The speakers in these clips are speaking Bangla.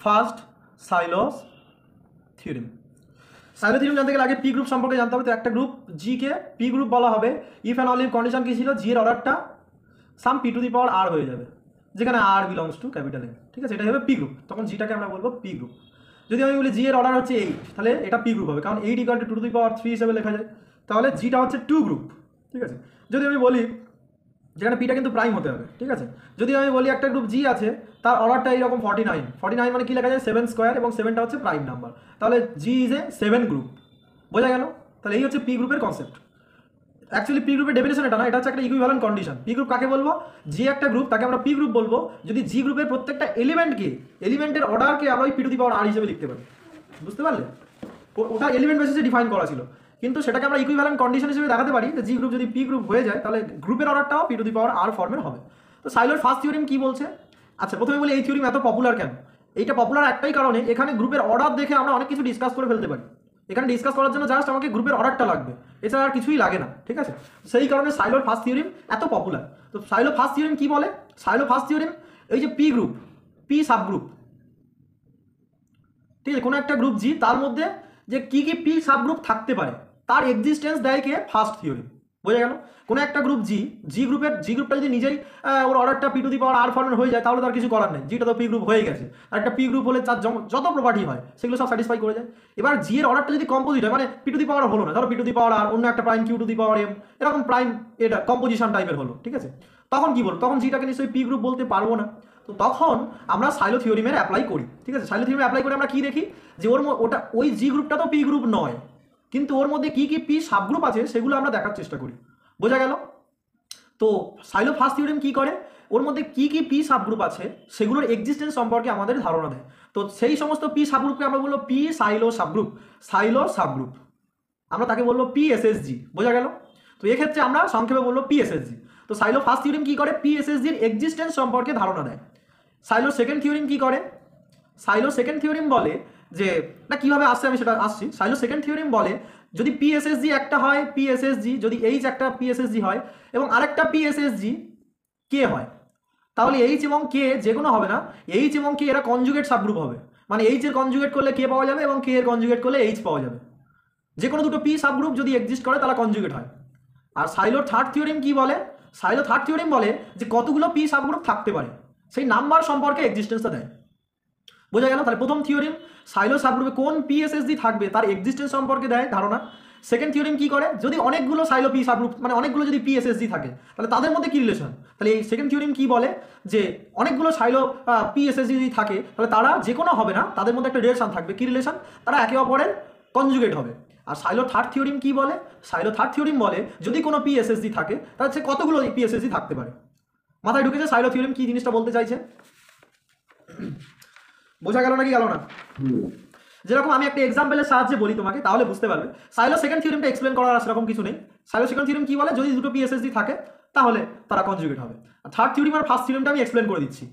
First Sylow's theorem. Sylow theorem জানতে গেলে আগে পি গ্রুপ সম্পর্কে জানতে হবে। তো একটা গ্রুপ জি কে পি গ্রুপ বলা হবে ইফ অ্যান্ড অনলি কন্ডিশন কী ছিল, জি এর অর্ডারটা সাম পি টু দি পাওয়ার আর হয়ে যাবে, যেখানে আর বিলংস টু ক্যাপিটাল এম। ঠিক আছে, এটাই হবে পি গ্রুপ। তখন জিটাকে আমরা বলবো পি গ্রুপ। যদি আমি বলি জি এর অর্ডার হচ্ছে 8, তাহলে এটা পি গ্রুপ হবে, কারণ 8 ইকুয়াল টু টু দি পাওয়ার 3 হিসেবে লেখা যায়। তাহলে জিটা হচ্ছে 2 গ্রুপ। ঠিক আছে, যদি আমি বলি যেখানে পিটা কিন্তু প্রাইম হতে হবে। ঠিক আছে, যদি আমি বলি একটা গ্রুপ জি আছে, তার অর্ডারটা এইরকম 49 মানে কি লেখা যায় 7 স্কোয়ার, এবং 7টা হচ্ছে প্রাইম নাম্বার, তাহলে জি ইজ এ 7 গ্রুপ। বোঝা গেল? তাহলে এই হচ্ছে পি গ্রুপের কনসেপ্ট। অ্যাকচুয়ালি পি গ্রুপের ডেফিনেশন এটা না, এটা হচ্ছে একটা ইকুইভ্যালেন্ট কন্ডিশন। পি গ্রুপ কাকে বলবো? যে একটা গ্রুপ তাকে আমরা পি গ্রুপ বলবো যদি জি গ্রুপের প্রত্যেকটা এলিমেন্টের অর্ডারকে আমরা ওই পি টু দি পাওয়ার আর হিসেবে লিখতে পারি। বুঝতে পারলে? ওটা এলিমেন্ট বেসিসে ডিফাইন করা ছিল, কিন্তু সেটাকে আমরা ইকুইভ্যালেন্ট কন্ডিশন হিসেবে দেখাতে পারি যে জি গ্রুপ যদি পি গ্রুপ হয়ে যায় তাহলে গ্রুপের অর্ডারটাও পি টু দি পাওয়ার আর ফর্মের হবে। তো সাইলোর ফার্স্ট থিওরেম কি বলছে? আচ্ছা, প্রথমে বলি এই থিওরেম এত পপুলার কেন? এইটা পপুলার একটাই কারণে, এখানে গ্রুপের অর্ডার দেখে আমরা অনেক কিছু ডিসকাস করে ফেলতে পারি। এখানে ডিসকাস করার জন্য জাস্ট আমাকে গ্রুপের অর্ডারটা লাগবে, এছাড়া আর কিছুই লাগে না। ঠিক আছে, সেই কারণে সাইলোর ফার্স্ট থিওরেম এত পপুলার। তো সাইলো ফার্স্ট থিওরেম কি বলে? সাইলো ফার্স্ট থিওরেম এই যে পি গ্রুপ, পি সাবগ্রুপ, ঠিক আছে, কোনো একটা গ্রুপ জি, তার মধ্যে যে কি কি পি সাবগ্রুপ থাকতে পারে তার এক্সিস্টেন্স দেয় কে? First theorem. বোঝা গেল? কোনো একটা গ্রুপ জি গ্রুপটা যদি নিজেই ওর অর্ডারটা পি টু দি পাওয়ার আর ফর্মের হয়ে যায় তাহলে তার কিছু করার নেই, জিটা তো পি গ্রুপ হয়ে গেছে। আর একটা পি গ্রুপ হলে তার যত প্রপার্টি হয় সেগুলো সব স্যাটিসফাই করে যায়। এবার জি এর অর্ডারটা যদি কম্পোজিট হয়, মানে পি টু দি পাওয়ার হলো না, ধরো পি টু দি পাওয়ার আর অন্য একটা prime q to the power m, এরকম প্রাইম এটা কম্পোজিশন টাইপের হলো। ঠিক আছে, তখন কি বলবো? তখন জিটাকে নিশ্চয়ই পি গ্রুপ বলতে পারবো না। তো তখন আমরা সাইলো থিওরিমের অ্যাপ্লাই করি। ঠিক আছে, সাইলো থিওরিমে অ্যাপ্লাই করে আমরা কি দেখি যে ওটা ওই জি গ্রুপটা তো পি গ্রুপ নয়, কিন্তু ওর মধ্যে কি কি পি সাবগ্রুপ আছে সেগুলো আমরা দেখার চেষ্টা করি। বোঝা গেল? তো সাইলো ফার্স্ট থিওরেম কি করে? ওর মধ্যে কি কি পি সাবগ্রুপ আছে সেগুলোর এক্সিস্টেন্স সম্পর্কে আমাদের ধারণা দেয়। তো সেই সমস্ত পি সাবগ্রুপকে আমরা বলবো P silo subgroup, silo subgroup, আমরা তাকে বলবো পিএসএসজি। বোঝা গেল? তো এক্ষেত্রে আমরা সংক্ষেপে বলবো পিএসএসজি। তো সাইলো ফার্স্ট থিওরেম কি করে? পিএসএসজির এক্সিস্টেন্স সম্পর্কে ধারণা দেয়। সাইলো সেকেন্ড থিওরেম কি করে? সাইলো সেকেন্ড থিওরেম বলে যে, না কিভাবে আসছে আমি সেটা আসছি। সাইলো সেকেন্ড থিওরেম বলে যদি পিএসএসজি একটা হয়, পিএসএসজি যদি এইচ একটা পিএসএসজি হয় এবং আরেকটা পিএসএসজি কে হয়, তাহলে এইচ এবং কে যে কোনো হবে না, এইচ এবং কে এরা কনজুগেট সাবগ্রুপ হবে। মানে এইচ এর কনজুগেট করলে কে পাওয়া যাবে এবং কে এর কনজুগেট করলে এইচ পাওয়া যাবে। যে কোনো দুটো পি সাবগ্রুপ যদি এক্সিস্ট করে তারা কনজুগেট হয়। আর সাইলোর থার্ড থিওরেম কি বলে? সাইলো থার্ড থিওরেম বলে যে কতগুলো পি সাবগ্রুপ থাকতে পারে সেই নাম্বার সম্পর্কে এক্সিস্টেন্সটা দেয়। বোঝা গেল? তাহলে প্রথম থিওরেম সাইলো সাবগ্রুপে কোন পিএসএসজি থাকবে তার এক্সিস্টেন্স সম্পর্কে দেয় ধারণা। সেকেন্ড থিওরেম কি করে? যদি অনেকগুলো সাইলো পি সাবগ্রুপ, মানে অনেকগুলো যদি পিএসএসজি থাকে তাহলে তাদের মধ্যে কি রিলেশন, তাহলে এই সেকেন্ড থিওরেম কি বলে যে অনেকগুলো সাইলো পিএসএসজি যদি থাকে তাহলে তারা যে কোনো হবে না, তাদের মধ্যে একটা রিলেশন থাকবে। কি রিলেশন? তারা একে অপরের কনজুগেট হবে। আর সাইলো থার্ড থিওরেম কি বলে? সাইলো থার্ড থিওরেম বলে যদি কোনো পিএসএসজি থাকে তাহলে সে কতগুলো পিএসএসজি থাকতে পারে। মাথায় ঢুকেছে সাইলো থিওরেম কি জিনিসটা বলতে চাইছে? বোঝা গেল নাকি গেল না? যেরকম আমি একটা এক্সাম্পলের সাহায্যে বলি তোমাকে তাহলে বুঝতে পারবে। সাইলো সেকেন্ড থিওরেমটা এক্সপ্লেন করার সেরকম কিছু নেই। সাইলো সেকেন্ড থিওরেম কি বলে? যদি দুটো পিএসএসজি থাকে তাহলে তারা কনজুগেট হবে। আর থার্ড থিওরেম আর ফার্স্ট থিওরেমটা আমি এক্সপ্লেন করে দিচ্ছি।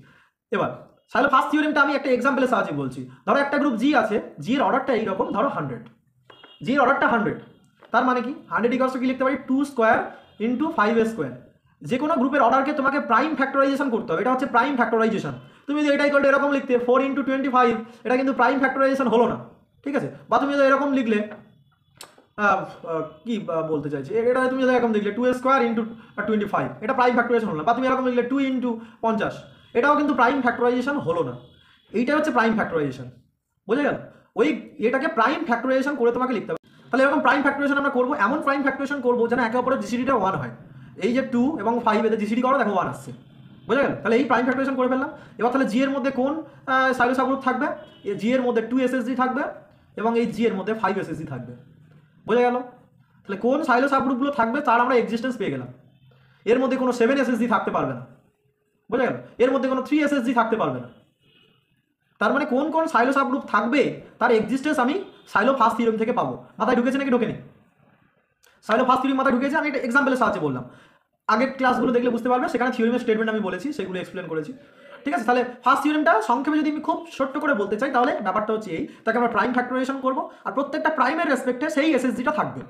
এবার সাইলো ফার্স্ট থিওরেমটা আমি একটা এক্সাম্পলের সাহায্যে বলছি। ধরো একটা গ্রুপ জি আছে, জি এর অর্ডারটা এইরকম, ধরো 100, জি এর অর্ডারটা 100, তার মানে কি 100 ইকুয়ালস টু কি লিখতে পারি? 2 স্কোয়ার ইন্টু 5 স্কোয়ার। যে কোনো গ্রুপের অর্ডারকে তোমাকে প্রাইম ফ্যাক্টরাইজেশন করতে হবে, এটা হচ্ছে প্রাইম ফ্যাক্টরাইজেশন। তুমি যদি এটা ইকুয়াল টু এরকম লিখতে 4 ইন্টু 25, এটা কিন্তু প্রাইম ফ্যাক্টরাইজেশন হলো না। ঠিক আছে, বা তুমি যদি এরকম লিখলে কি বলতে চাইছি, এটা তুমি যদি এরকম লিখলে 2 স্কোয়ার ইন্টু 25, এটা প্রাইম ফ্যাক্টরাইজেশন হলো না। বা তুমি এরকম লিখলে 2 ইন্টু 50, এটাও কিন্তু প্রাইম ফ্যাক্টরাইজেশন হলো না। এইটা হচ্ছে প্রাইম ফ্যাক্টরাইজেশন। বুঝে গেল? ওই এটাকে প্রাইম ফ্যাক্টরাইজেশন করে তোমাকে লিখতে হবে। তাহলে এরকম প্রাইম ফ্যাক্টরাইজেশন আমরা করবো, এমন প্রাইম ফ্যাক্টরাইজেশন করবো যেন একে অপরের জিসিডিটা 1 হয়। এই যে 2 এবং 5 এদের জিসিডি করো, দেখো 1 আসছে। বোঝা গেল? তাহলে এই প্রাইম ফ্যাক্টরাইজেশন করে ফেললাম। এবার তাহলে জি এর মধ্যে কোন সাইলো সাবগ্রুপ থাকবে? জি এর মধ্যে 2 এসএসজি থাকবে এবং এই জি এর মধ্যে 5 এসএসজি থাকবে। বোঝা গেল? তাহলে কোন সাইলো সাবগ্রুপগুলো থাকবে তার আমরা এক্সিস্টেন্স পেয়ে গেলাম। এর মধ্যে কোনো 7 এসএসজি থাকতে পারবে না। বোঝা গেল? এর মধ্যে কোনো 3 এসএসজি থাকতে পারবে না। তার মানে কোন কোন সাইলো সাবগ্রুপ থাকবে তার এক্সিস্টেন্স আমি সাইলো ফার্স্ট থিওরেম থেকে পাবো। মাথায় ঢুকেছে নাকি ঢোকেনি? সাইলো ফার্স্ট থিওরেম মাথায় ঢুকেছে। আমি একটা এক্সাম্পলের সাহায্যে বললাম, আগের ক্লাসগুলো দেখলে বুঝতে পারবে, সেখানে থিওরেমের স্টেটমেন্ট আমি বলেছি, সেগুলো এক্সপ্লেন করেছি। ঠিক আছে, তাহলে ফার্স্ট থিওরেমটা সংক্ষেপে যদি আমি খুব ছোট্ট করে বলতে চাই তাহলে ব্যাপারটা হচ্ছে এই, তাকে আমরা প্রাইম ফ্যাক্টরাইজেশন করবো আর প্রত্যেকটা প্রাইমের রেসপেক্টে সেই এসএসজিটা থাকবে।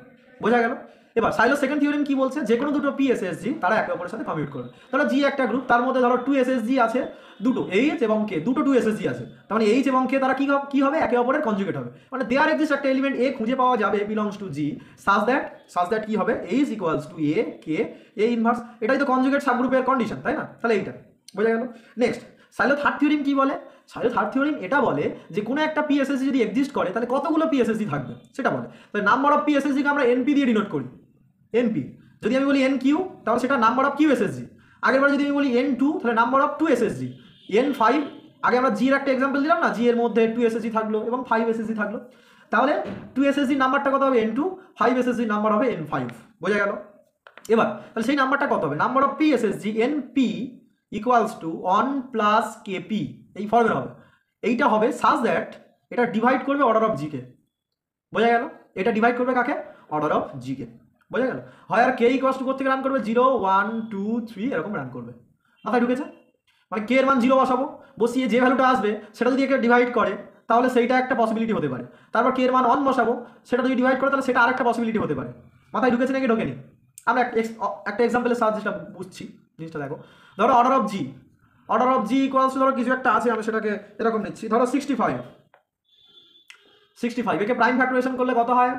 বোঝা গেল? এবার সাইলোর সেকেন্ড থিওরেম কি বলছে, যে কোনো দুটো পি এসএসজি তারা একে অপরের সাথে কমিউট করবে। তাহলে জি একটা গ্রুপ, তার মধ্যে ধরো 2 এসএসজি আছে, দুটো এইচ এবং কে, দুটো 2 এসএসজি আছে, তার মানে এইচ এবং কে তারা কি হবে, একে অপরের কনজুগেট হবে। মানে দেয়ার এক্সিস্ট একটা এলিমেন্ট এ খুঁজে পাওয়া যাবে belongs to G such that কি হবে, H equals two A K A inverse. এটাই তো কনজুগেট সাবগ্রুপের কন্ডিশন, তাই না? তাহলে এইটা বোঝা গেল। নেক্সট সাইলো থার্ড থিওরেম কি বলে, সাইলো থার্ড থিওরেম এটা বলে যে কোনো একটা পিএসএসজি যদি এক্সিস্ট করে তাহলে কতগুলো পিএসএসজি থাকবে সেটা বলে। তাহলে নাম্বার অফ পিএসএসজিকে আমরা এনপি দিয়ে ডিনোট করি। এনপি যদি আমি বলি এন কিউ তাহলে সেটা নাম্বার অফ কিউ এসএসজি। আগেরবার যদি আমি বলি এন টু তাহলে number of 2 SSG. N five আগে আমরা জি এর একটা এক্সাম্পল দিলাম না, জি এর মধ্যে 2 এসএসজি থাকলো এবং 5 এসএসজি থাকলো, তাহলে 2 এসএসজি নাম্বারটা কত হবে, এন টু, 5 এসএসজি নাম্বার হবে এন ফাইভ। বোঝা গেল? এবার তাহলে সেই নাম্বারটা কত হবে, number of P SSG N P equals to 1 plus KP, এই ফর্মের হবে। এইটা হবে সাজ দ্যাট এটা ডিভাইড করবে অর্ডার অফ জি কে। বোঝা গেল? এটা ডিভাইড করবে কাকে, অর্ডার অফ জি কে। বোঝা গেল? হয় আর কে ইকুয়ালস টু থেকে রান করবে 0 1 2 3 এরকম রান করবে। মাথায় ঢুকেছে? মানে কে এর মান 0 বসাবো, বসিয়ে যে ভ্যালুটা আসবে সেটা যদি একে ডিভাইড করে তাহলে সেইটা একটা পসিবিলিটি হতে পারে। তারপর কে এর মান 1 বসাবো, সেটা যদি ডিভাইড করে তাহলে সেটা আরেকটা পসিবিলিটি হতে পারে। মাথায় ঢুকেছে নাকি ঢোকেনি? আমরা একটা এক্সাম্পলের সাহায্যে সেটা বুঝছি জিনিসটা। দেখো ধরো order of G equals two ধরো কিছু একটা আছে, আমি সেটাকে এরকম নিচ্ছি, ধরো 65 একে প্রাইম ফ্যাক্টরাইজেশন করলে কত হয়,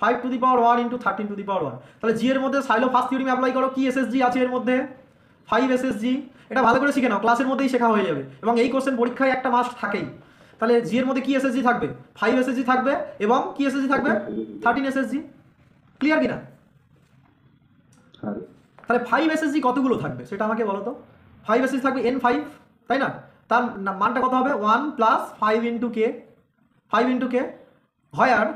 5 to the power 1 into 13 to the power 1। তাহলে জি এর মধ্যে সাইলো ফার্স্ট থিওরেম অ্যাপ্লাই করো, কি এসএসজি আছে এর মধ্যে, 5 এসএসজি। এটা ভালো করে শিখে নাও, ক্লাসের মধ্যেই শেখা হয়ে যাবে এবং এই কোশ্চেন পরীক্ষায় একটা মাস্ট থাকেই। তাহলে জি এর মধ্যে কি এসএসজি থাকবে, 5 এসএসজি থাকবে এবং কি এসএসজি থাকবে, 13 এসএসজি। ক্লিয়ার কিনা? তাহলে 5 এসএসজি কতগুলো থাকবে সেটা আমাকে বলো তো। 5 এসএসজি থাকবে n5, তাই না? তার মানটা কত হবে, 1 plus 5 into k, 5 into k, হয় আর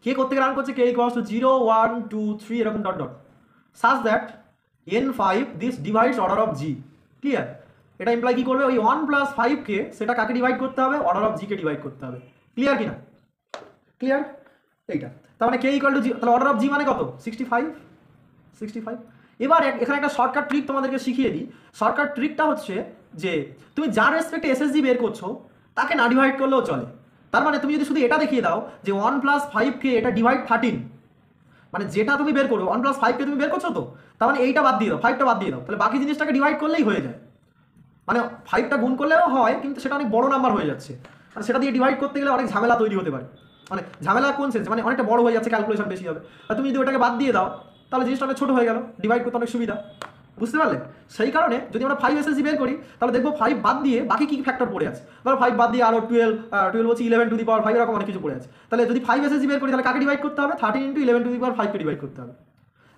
কে করতে রান করছে, কে ইকুয়ালস টু 0 1 2 3 এরকম dot dot, such that n5 this divides order of G. Clear? এটা ইমপ্লাই কি করবে, ওই 1 প্লাস 5 কে সেটা কাকে ডিভাইড করতে হবে, order of G K divide করতে হবে। ক্লিয়ার কিনা? ক্লিয়ার? এইটা তার মানে কে ইকুয়াল টু জি, তাহলে অর্ডার অফ জি মানে কত, 65। এবার এখানে একটা শর্টকাট ট্রিক তোমাদেরকে শিখিয়ে দিই। শর্টকাট ট্রিকটা হচ্ছে যে তুমি যার রেসপেক্টে এসএসজি বের করছো তাকে না ডিভাইড করলেও চলে। তার মানে তুমি যদি শুধু এটা দেখিয়ে দাও যে 1 প্লাস 5কে এটা ডিভাইড 13, মানে যেটা তুমি বের করো 1 প্লাস 5কে তুমি বের করছো তো, তার মানে এইটা বাদ দিয়ে দাও, 5টা বাদ দিয়ে দাও, তাহলে বাকি জিনিসটাকে ডিভাইড করলেই হয়ে যায়। মানে 5টা গুণ করলেও হয় কিন্তু সেটা অনেক বড় নাম্বার হয়ে যাচ্ছে, মানে সেটা দিয়ে ডিভাইড করতে গেলে অনেক ঝামেলা তৈরি হতে পারে। মানে ঝামেলা কোন সেন্সে, মানে অনেকটা বড় হয়ে যাচ্ছে, ক্যালকুলেশন বেশি হবে। আর তুমি যদি ওটাকে বাদ দিয়ে দাও তাহলে জিনিসটা অনেক ছোটো হয়ে গেল, ডিভাইড করতে অনেক সুবিধা। বুঝতে পারলে? সেই কারণে যদি আমরা 5 এসএসজি বের করি তাহলে দেখবো 5 বাদ দিয়ে বাকি কী ফ্যাক্টর পড়ে আছে। ধরো 5 বাদ দিয়ে আরও 12 হচ্ছে 11 টু দি পাওয়ার 5 এরকম অনেক কিছু পড়ে আছে। তাহলে যদি 5 এসএসজি বের করি তাহলে কাকে ডিভাইড করতে হবে, 13 ইন্টু 11 টু দি পাওয়ার 5কে ডিভাইড করতে হবে।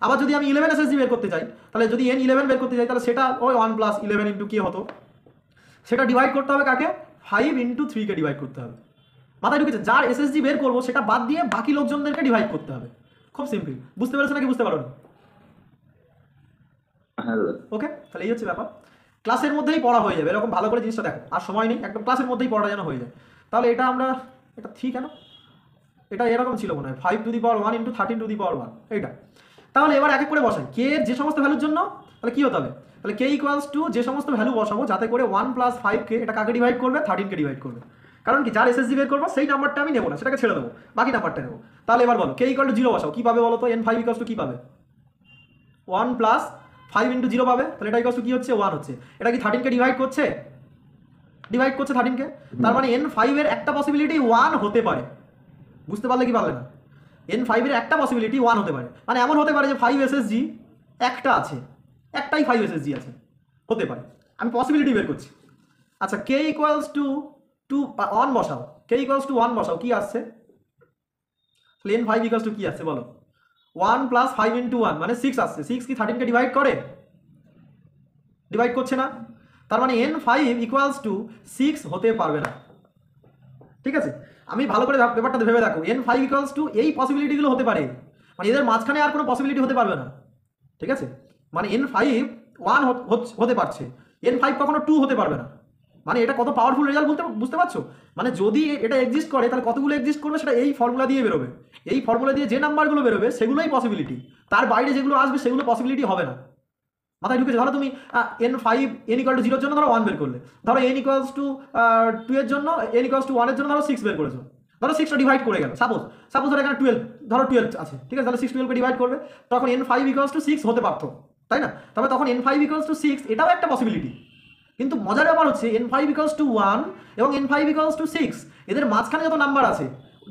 আবার যদি আমি 11 এসএসজি বের করতে চাই, তাহলে যদি n11 বের করতে চাই তাহলে সেটা ওই 1 প্লাস 11 ইন্টু কে হতো, সেটা ডিভাইড করতে হবে কাকে, 5 ইন্টু 3কে ডিভাইড করতে হবে। মাথায় ঢুকেছে? যার এসএসজি বের করবো সেটা বাদ দিয়ে বাকি লোকজনদেরকে ডিভাইড করতে হবে। খুব সিম্পল। বুঝতে পেরেছো নাকি বুঝতে পারো না? ওকে, তাহলে এই হচ্ছে ব্যাপার। ক্লাসের মধ্যেই পড়া হয়ে যাবে, এরকম ভালো করে জিনিসটা দেখো, আর সময় নেই, একদম ক্লাসের মধ্যেই পড়া যেন হয়ে যায়। তাহলে এটা আমরা, এটা ঠিক কেন, এটা এরকম ছিল মনে হয় 5 to the power 1 into 13 to the power 1 এইটা। তাহলে এবার এক এক করে বসাই কে যে সমস্ত ভ্যালুর জন্য, তাহলে কি হতে হবে, তাহলে কে ইকুয়ালস টু যে সমস্ত ভ্যালু বসাবো যাতে করে 1 প্লাস 5কে এটা কাকে ডিভাইড করবে, 13কে ডিভাইড করবে। কারণ কি, যার এসএসজি বের করবো সেই নাম্বারটা আমি নেবো না, সেটাকে ছেড়ে দেবো, বাকি নাম্বারটা নেবো। তাহলে এবার বলো কে ইকুয়াল টু 0 বসাও, কী পাবে বলো তো, n5 ইকুয়ালস টু কী পাবে, 1 প্লাস 5 ইন্টু 0 পাবে। তাহলে এটা ইকুয়ালস টু কী হচ্ছে, 1 হচ্ছে। এটা কি 13কে ডিভাইড করছে, 13কে। তার মানে n5 এর একটা পসিবিলিটি 1 হতে পারে। বুঝতে পারলে কি পারলে না? n5 এর একটা পসিবিলিটি 1 হতে পারে, মানে এমন হতে পারে যে 5 এসএসজি একটা আছে, একটাই 5 এসএসজি আছে, হতে পারে। আমি পসিবিলিটি বের করছি। আচ্ছা, কে ইকুয়ালস টু 1 বসাও, কে ইকুয়ালস টু 1 বসাও, কি আসছে, n5 ইকুয়ালস টু কি আসছে বলো, 1 প্লাস 5 ইন্টু 1 মানে 6 আসছে। 6 কি 13কে ডিভাইড করে, ডিভাইড করছে না। তার মানে n5 ইকুয়ালস টু 6 হতে পারবে না। ঠিক আছে, আমি ভালো করে ব্যাপারটা ভেবে দেখো, n5 ইকুয়ালস টু এই পসিবিলিটিগুলো হতে পারে, মানে এদের মাঝখানে আর কোনো পসিবিলিটি হতে পারবে না। ঠিক আছে, মানে n5 1 হতে পারছে, n5 কখনো 2 হতে পারবে না। মানে এটা কত পাওয়ারফুল রেজাল্ট বুঝতে পারছো? মানে যদি এটা এক্সিস্ট করে তাহলে কতগুলো এক্সিস্ট করবে সেটা এই ফর্মুলা দিয়ে বেরোবে। এই ফর্মুলা দিয়ে যে নাম্বারগুলো বেরোবে সেগুলোই পসিবিলিটি, তার বাইরে যেগুলো আসবে সেগুলো পসিবিলিটি হবে না। মাথায় ঢুকেছে? ধরো তুমি n5 n=0 এর জন্য ধরো 1 বের করলে, ধরো n=2 এর জন্য n=1 এর জন্য ধরো 6 বের করেছো, ধরো 6টা ডিভাইড করে গেল, সাপোজ ধরো এখানে 12, ধরো 12 আছে, ঠিক আছে, তাহলে 6 12 কে ডিভাইড করবে, তখন n5=6 হতে পারতো, তাই না? তবে তখন n5=6 এটাও একটা পসিবিলিটি। কিন্তু মজার ব্যাপার হচ্ছে n5=1 এবং n5=6 এদের মাঝখানে যত নাম্বার আছে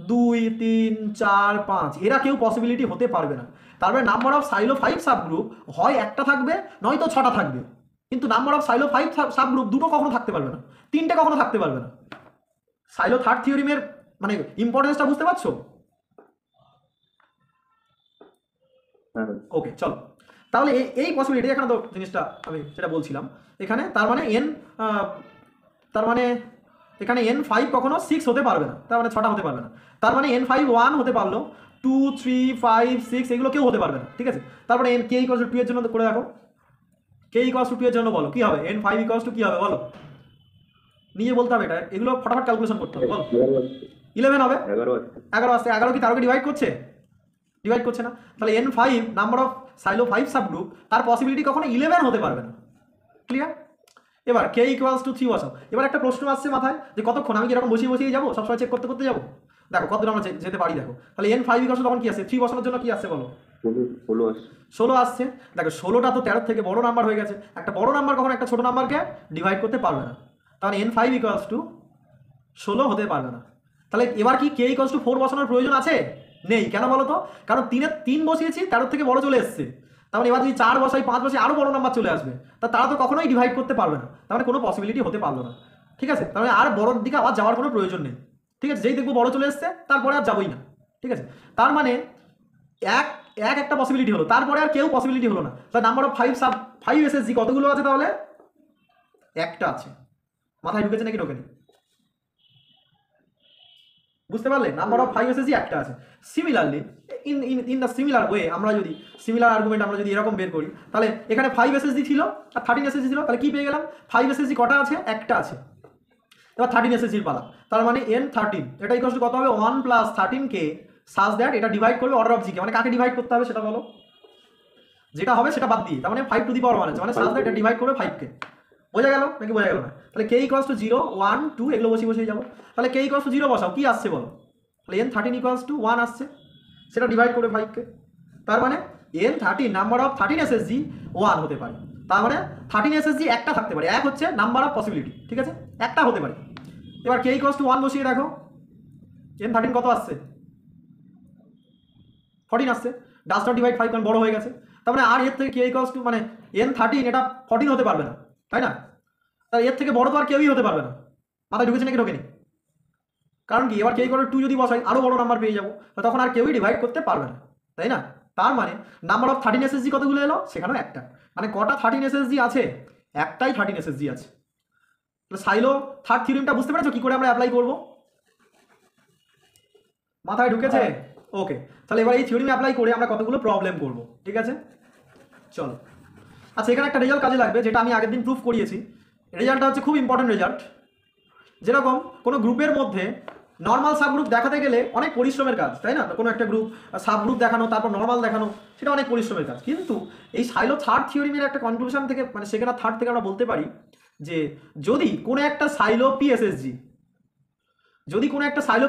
2 3 4 5 এরা কেউ পসিবিলিটি হতে পারবে না। তারপরে নাম্বার অফ সাইলো 5 সাবগ্রুপ হয় একটা থাকবে নয়তো 6টা থাকবে, কিন্তু নাম্বার অফ সাইলো 5 সাবগ্রুপ দুটো কখনো থাকতে পারবে না, 3টে কখনো থাকতে পারবে না। সাইলো থার্ড থিওরিমের মানে ইম্পর্টেন্সটা বুঝতে পারছো? ওকে চলো, তাহলে এই পসিবিলিটি এখানে তো জিনিসটা আমি যেটা বলছিলাম এখানে, তার মানে এখানে n5 কখনো 6 হতে পারবে না, তার মানে 6টা হতে পারবে না। তার মানে n5 1 হতে পারলো, 2 3 5 6 এগুলো কেউ হতে পারবে না, ঠিক আছে? তারপরে k=2 এর জন্য করে রাখো, k=2 এর জন্য বলো কি হবে, n5 কি হবে বলো, নিজে বলতে হবে এটা, এগুলো ফটাফট ক্যালকুলেশন করতে হবে, বলো। 11 হবে, 11 আসছে, 11 কি 13কে ডিভাইড করছে? ডিভাইড করছে না, তাহলে n5 number of silo 5 subgroup তার পসিবিলিটি কখনো 11 হতে পারবে না। ক্লিয়ার? এবার k=3 বসাও। এবার একটা প্রশ্ন আসছে মাথায় যে কতক্ষণ আমি কি এরকম বসিয়ে যাবো, সবসময় চেক করতে যাবো? দেখো কতদূর আমরা যেতে পারি, দেখো তাহলে n5 তখন কি আসছে, 3 বসানোর জন্য কি আসছে বলো, 16 আসছে। দেখো 16টা তো 13 থেকে বড় নাম্বার হয়ে গেছে, একটা বড় নাম্বার কখনো একটা ছোট নাম্বারকে ডিভাইড করতে পারবে না, তাহলে n5=16 হতে পারবে না। তাহলে এবার কি k=4 বসানোর প্রয়োজন আছে? নেই। কেন বলো তো? কারণ 3 বসিয়েছি, 13 থেকে বড় চলে এসছে, তার মানে এবার যদি 4 বসাই 5 বসাই আরও বড় নাম্বার চলে আসবে, তারা তো কখনোই ডিভাইড করতে পারবে না, তার মানে কোনো পসিবিলিটি হতে পারলো না, ঠিক আছে? তার মানে আর বড়োর দিকে আবার যাওয়ার কোনো প্রয়োজন নেই, ঠিক আছে? যেই দেখবো বড় চলে এসছে তারপরে আর যাবোই না, ঠিক আছে? তার মানে একটা পসিবিলিটি হলো, তারপরে আর কেউ পসিবিলিটি হলো না। তাহলে নাম্বার অফ 5 এসএসজি কতগুলো আছে তাহলে? একটা আছে। মাথায় ঢুকেছে নাকি ঢোকেনি? বুঝতে পারলে? নাম্বার অফ 5 এসএসজি একটা আছে। Similarly in the similar way আমরা যদি সিমিলার আর্গুমেন্ট আমরা যদি এরকম বের করি, তাহলে এখানে 5 এসএসজি ছিল আর 13 এসএসজি ছিল, তাহলে কি পেয়ে গেলাম? 5 এসএসজি কটা আছে? একটা আছে। এবার 13 এসএসজির পালা, তার মানে n13 এটা ইকুয়াল টু কত হবে? 1 + 13k সাজ দ্যাট এটা ডিভাইড করবে অর্ডার অফ জিকে, মানে কাকে ডিভাইড করতে হবে সেটা বলো, যেটা হবে সেটা বাদ দিয়ে, তার মানে 5⁻1 আছে, মানে সাজ দ্যাট এটা ডিভাইড করবে 5কে। বোঝা গেল নাকি বোঝা গেল না? তাহলে k=0 1 2 এগুলো বসিয়ে যাবো, তাহলে k=0 বসাও, কি আসছে বলো? তাহলে n13 1 আসছে, সেটা ডিভাইড করে 5কে, তার মানে n13 নাম্বার অফ 13 এসএসজি 1 হতে পারে, তার মানে 13 এসএসজি একটা থাকতে পারে, এক হচ্ছে নাম্বার অফ পসিবিলিটি, ঠিক আছে? একটা হতে পারে। এবার k=1 বসিয়ে রাখো, n13 কত আসছে? 14 আসছে, ডাজ নট ডিভাইড 5 কারণ বড় হয়ে গেছে, তার মানে আর এর থেকে k= মানে n13 এটা 14 হতে পারবে না, তাই না? তাহলে এর থেকে বড় তো আর কেউই হতে পারবে না। মাথায় ঢুকেছে নাকি ঢোকেনি? কারণ কি, এবার k=2 যদি বসাই আরও বড় নাম্বার পেয়ে যাবো, তখন আর কেউই ডিভাইড করতে পারবে না, তাই না? তার মানে নাম্বার অফ 13 এসএসজি কতগুলো এলো? সেখানেও একটা, মানে কটা 13 এসএসজি আছে? একটাই 13 এসএসজি আছে। তাহলে সাইলো থার্ড থিওরেমটা বুঝতে পেরেছো কি করে আমরা অ্যাপ্লাই করব? মাথায় ঢুকেছে? ওকে, তাহলে এবার এই থিওরেমে অ্যাপ্লাই করে আমরা কতগুলো প্রবলেম করব, ঠিক আছে? চলো। আচ্ছা, এখানে একটা রেজাল্ট কাজে লাগবে, যেটা আমি আগের দিন প্রুফ করিয়েছি। রেজাল্টটা হচ্ছে খুব ইম্পর্টেন্ট রেজাল্ট। যেরকম কোনো গ্রুপের মধ্যে নর্মাল সাবগ্রুপ দেখাতে গেলে অনেক পরিশ্রমের কাজ, তাই না? কোনো একটা গ্রুপ সাবগ্রুপ দেখানো, তারপর নর্মাল দেখানো, সেটা অনেক পরিশ্রমের কাজ। কিন্তু এই সাইলো থার্ড থিওরেমের একটা কনক্লুশন থেকে, মানে সেকেন্ড আর থার্ড থেকে আমরা বলতে পারি যে যদি কোনো একটা সাইলো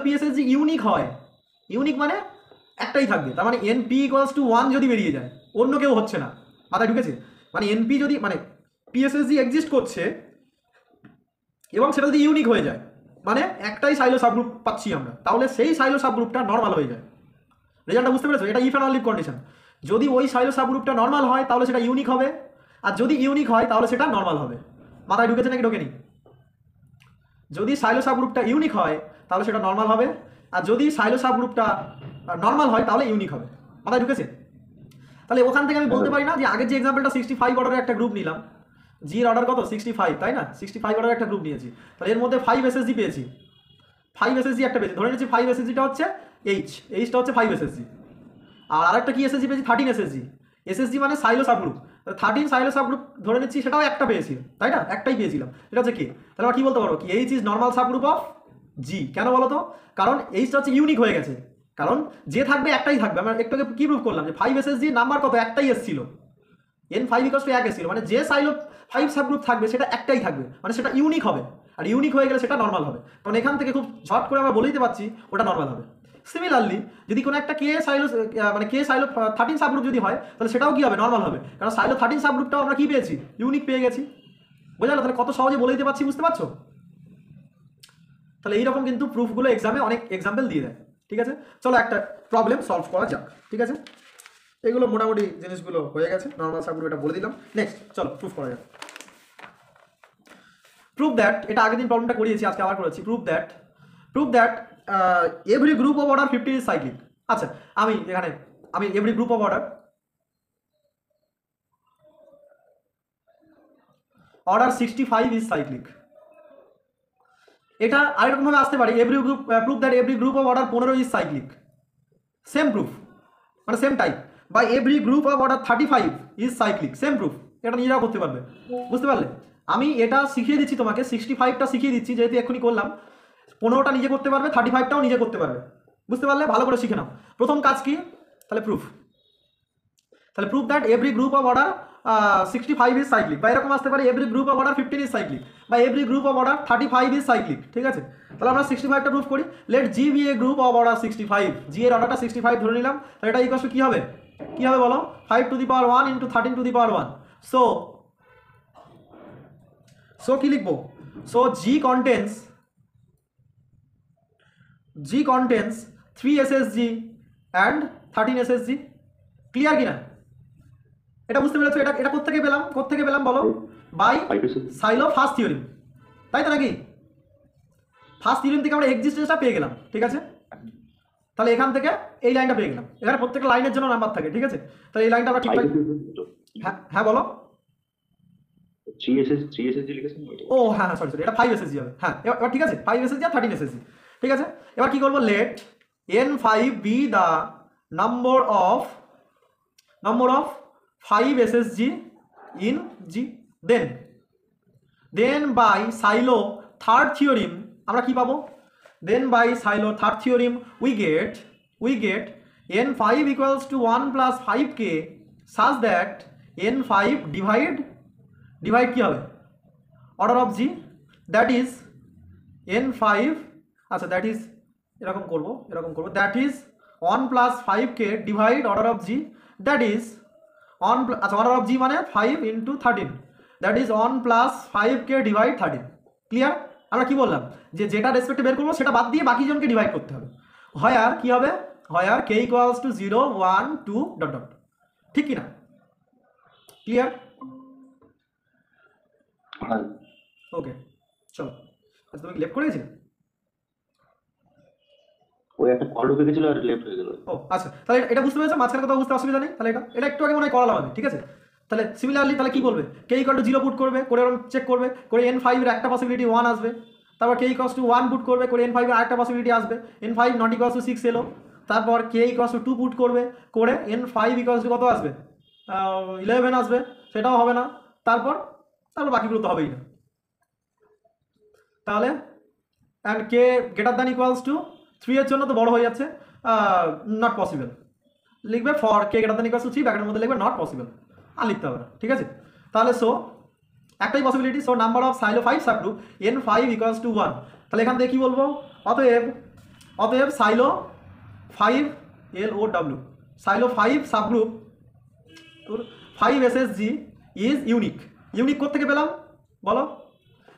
পিএসএসজি ইউনিক হয়, ইউনিক মানে একটাই থাকবে, তার মানে np=1 যদি বেরিয়ে যায়, অন্য কেউ হচ্ছে না। মাথায় ঢুকেছে? মানে np যদি মানে পিএসএসজি এক্সিস্ট করছে এবং সেটা যদি ইউনিক হয়ে যায়, মানে একটাই সাইলো সাবগ্রুপ পাচ্ছি আমরা, তাহলে সেই সাইলো সাবগ্রুপটা নর্মাল হয়ে যায়। রেজাল্টটা বুঝতে পেরেছো? এটা ইফ অ্যান্ড অনলি কন্ডিশন। যদি ওই সাইলো সাবগ্রুপটা নর্মাল হয় তাহলে সেটা ইউনিক হবে, আর যদি ইউনিক হয় তাহলে সেটা নর্মাল হবে। মাথায় ঢুকেছে নাকি ঢোকেনি? যদি সাইলো সাবগ্রুপটা ইউনিক হয় তাহলে সেটা নর্মাল হবে, আর যদি সাইলো সাবগ্রুপটা নর্মাল হয় তাহলে ইউনিক হবে। মাথায় ঢুকেছে? তাহলে ওখান থেকে আমি বলতে পারি না যে আগের যে এক্সাম্পলটা 65 অর্ডারের একটা গ্রুপ নিলাম, জির অর্ডার কত? 65, তাই না? 65 অর্ডারের একটা গ্রুপ নিয়েছি, তাহলে এর মধ্যে 5 এসএসজি পেয়েছি, 5 এসএসজি একটা পেয়েছি, ধরে নিচ্ছি 5 এসএসজিটা হচ্ছে এইচটা হচ্ছে 5 এসএসজি, আর আরেকটা কি এসএসজি পেয়েছি? 13 এসএসজি। এসএসজি মানে সাইলো সাবগ্রুপ, 13 সাইলো সাবগ্রুপ ধরে নিচ্ছি, সেটাও একটা পেয়েছি, তাই না? একটাই পেয়েছিলাম, এটা হচ্ছে কি? তাহলে আমরা কি বলতে পারবো? কি H is normal subgroup of G. কেন বলো তো? কারণ এইচটা হচ্ছে ইউনিক হয়ে গেছে, কারণ যে থাকবে একটাই থাকবে। আমরা একটু আগে কি প্রুফ করলাম যে 5 এসএসজি নাম্বার কত? একটাই এসেছিল, n5 ইকুয়ালস টু 1 এসেছিল, মানে যে সাইলো 5 সাবগ্রুপ থাকবে সেটা একটাই থাকবে, মানে সেটা ইউনিক হবে, আর ইউনিক হয়ে গেলে সেটা নর্মাল হবে। কারণ এখান থেকে খুব ঝট করে আমরা বলে দিতে পারছি ওটা নর্মাল হবে। সিমিলারলি যদি কোনো একটা কে সাইলো মানে কে সাইলো 13 সাবগ্রুপ যদি হয় তাহলে সেটাও কি হবে, নর্মাল হবে, কারণ সাইলো 13 সাবগ্রুপটাও আমরা কি পেয়েছি, ইউনিক পেয়ে গেছি। বোঝা গেল? তাহলে কত সহজে বলে দিতে পারছি, বুঝতে পারছো? তাহলে এইরকম কিন্তু প্রুফগুলো এক্সামে অনেক এক্সাম্পল দিয়ে দেয়। ঠিক আছে, চলো একটা প্রবলেম সলভ করা যাক। ঠিক আছে, এগুলো মোটামুটি জিনিসগুলো হয়ে গেছে, নর্মাল সাবগ্রুপ এটা বলে দিলাম। নেক্সট চলো প্রুফ করা যাক। প্রুফ দ্যাট, এটা আগের দিন প্রবলেমটা করিয়েছি, আজকে আবার করেছি। Proof that every group of order 15 is cyclic. আচ্ছা, আমি every group of order 65 is cyclic. এটা আরেকরকম ভাবে আসতে পারে, every group proof that every group of order 15 is cyclic, same proof, মানে সেম টাইপ। বা every group of order 35 is cyclic, same proof. এটা নিজেরাও করতে পারবে, বুঝতে পারলে? আমি এটা শিখিয়ে দিচ্ছি তোমাকে, 65টা শিখিয়ে দিচ্ছি যেহেতু এক্ষুনি করলাম, 15টা নিজে করতে পারবে, 35টাও নিজে করতে পারবে, বুঝতে পারলে? ভালো করে শিখে নাও। প্রথম কাজ কি, তাহলে proof that every group of order 65 is cyclic, বা এরকম আসতে পারে every group of order 15 is cyclic, বা every group of order 35 is cyclic. ঠিক আছে, তাহলে আমরা 65টা প্রুফ করি। Let G be a group of order 65, G এর অর্ডারটা 65 ধরে নিলাম, তাহলে এটা ইকুয়াল টু কি হবে, বলো? 5 to the power 1 into 13 to the power 1। So কি লিখবো? So G contains 3 SSG and 13 SSG। Clear কিনা? এটা বুঝতে পেরেছো? এটা কোত্থেকে পেলাম বলো? বাই সাইলো ফার্স্ট থিওরিম, তাই তো নাকি? ফার্স্ট থিওরিম থেকে আমরা এক্সিস্টেন্সটা পেয়ে গেলাম। ঠিক আছে, তাহলে এখান থেকে এই লাইনটা পেয়ে গেলাম। এখানে প্রত্যেকটা লাইনের জন্য নাম্বার থাকে। ঠিক আছে, তাহলে এই লাইনটা আমরা ঠিকঠাক, হ্যাঁ বলো। ও হ্যাঁ সরি, এটা 5 SSG হবে। হ্যাঁ এবার ঠিক আছে, 5 SSG আর 13 SSG। ঠিক আছে, এবার কি করবো? Let n5 be the number of 5 SSG in G, then by Silo third theorem আমরা কি পাবো? then by Silo third theorem we get n5 equals to 1 plus 5k such that n5 divide কি হবে? order of G, that is n5, আচ্ছা that is এরকম করব, that is 1 plus 5k divide order of G, that is আচ্ছা order of G মানে 5 into 13, that is 1 plus 5k divide 13। Clear? আমরা কি বললাম, যে যেটা রেসপেক্টে বের করবো সেটা বাদ দিয়ে বাকি জনকে ডিভাইড করতে হবে। হয় আর কি হবে, হয় আর k equals to 0 1 2 dot dot. ঠিক কি না? ক্লিয়ার? ওকে চলো, আচ্ছা তুমি কি লেফট করে গেছিলে? ওই একটা কল ঢুকে গেছিল আর লেফট হয়ে গেল। ও আচ্ছা, তাহলে এটা বুঝতে পেরেছো? মাঝখানে কথা বুঝতে অসুবিধা নেই। তাহলে এটা একটু আগে মনে হয় করালাম আমি। ঠিক আছে, তাহলে সিমিলারলি তাহলে কি বলবে? কে ইকুয়াল টু 0 পুট করবে, করে চেক করবে, করে n5 এর একটা পসিবিলিটি 1 আসবে, তারপর কে ইকুয়াল টু 1 পুট করবে, করে n5 এর আরেকটা পসিবিলিটি আসবে, n5 নট ইকুয়াল টু 6 এলো, তারপর কে ইকুয়াল টু 2 পুট করবে, করে n5 ইকুয়াল টু কত আসবে? 11 আসবে, সেটাও হবে না। তারপর বাকিগুলো তো হবেই না। তাহলে and k greater than equals to 3 এর জন্য তো বড় হয়ে যাচ্ছে, নট পসিবল লিখবে, for k greater than equals to 3 ব্র্যাকেটের মধ্যে লিখবে নট পসিবল, আর লিখতে হবে না। ঠিক আছে, তাহলে সো একটাই possibility, so number of silo 5 subgroup n5 equals to 1। তাহলে এখান থেকে কি বলবো? অতএব silo 5 LOW silo 5 subgroup 5 SSG is unique কোত্থেকে পেলাম বলো?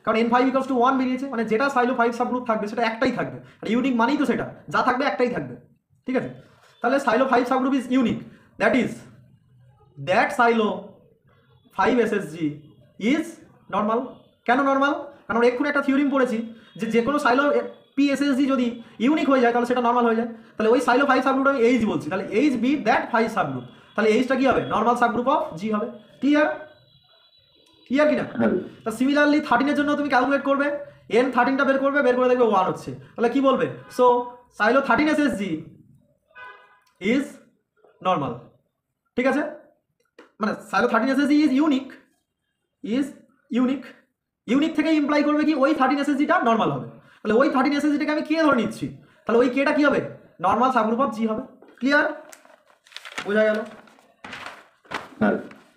কারণ n5 ইকুয়ালস টু 1 বেরিয়েছে, মানে যেটা সাইলো 5 সাবগ্রুপ থাকবে সেটা একটাই থাকবে, আর ইউনিক মানেই তো সেটা যা থাকবে একটাই থাকবে। ঠিক আছে, তাহলে silo 5 subgroup is unique, that silo 5 SSG is normal. কেন নর্মাল? কারণ এক্ষুনি একটা থিওরিম পড়েছি যে কোনো সাইলো PSSG যদি ইউনিক হয়ে যায় তাহলে সেটা নর্মাল হয়ে যায়। তাহলে ওই সাইলো 5 সাবগ্রুপ আমি এইচ বলছি, তাহলে এইচ বি দ্যাট 5 সাবগ্রুপ, তাহলে এইচটা কি হবে? নর্মাল সাবগ্রুপ অফ জি হবে। ক্লিয়ার কিনা? তা সিমিলারলি 13 এর জন্য তুমি ক্যালকুলেট করবে, n13টা বের করে দেখবে 1 হচ্ছে, তাহলে কি বলবে? So silo 13 SSG is normal. ঠিক আছে, মানে সাইলো 13 SSG ইজ ইউনিক থেকে ইমপ্লাই করবে কি ওই 13 SSGটা নর্মাল হবে। তাহলে ওই 13 SSGটাকে আমি কে ধরে নিচ্ছি, তাহলে ওই কেটা কি হবে? নর্মাল সাবগ্রুপ অফ জি হবে। ক্লিয়ার? বোঝা গেল?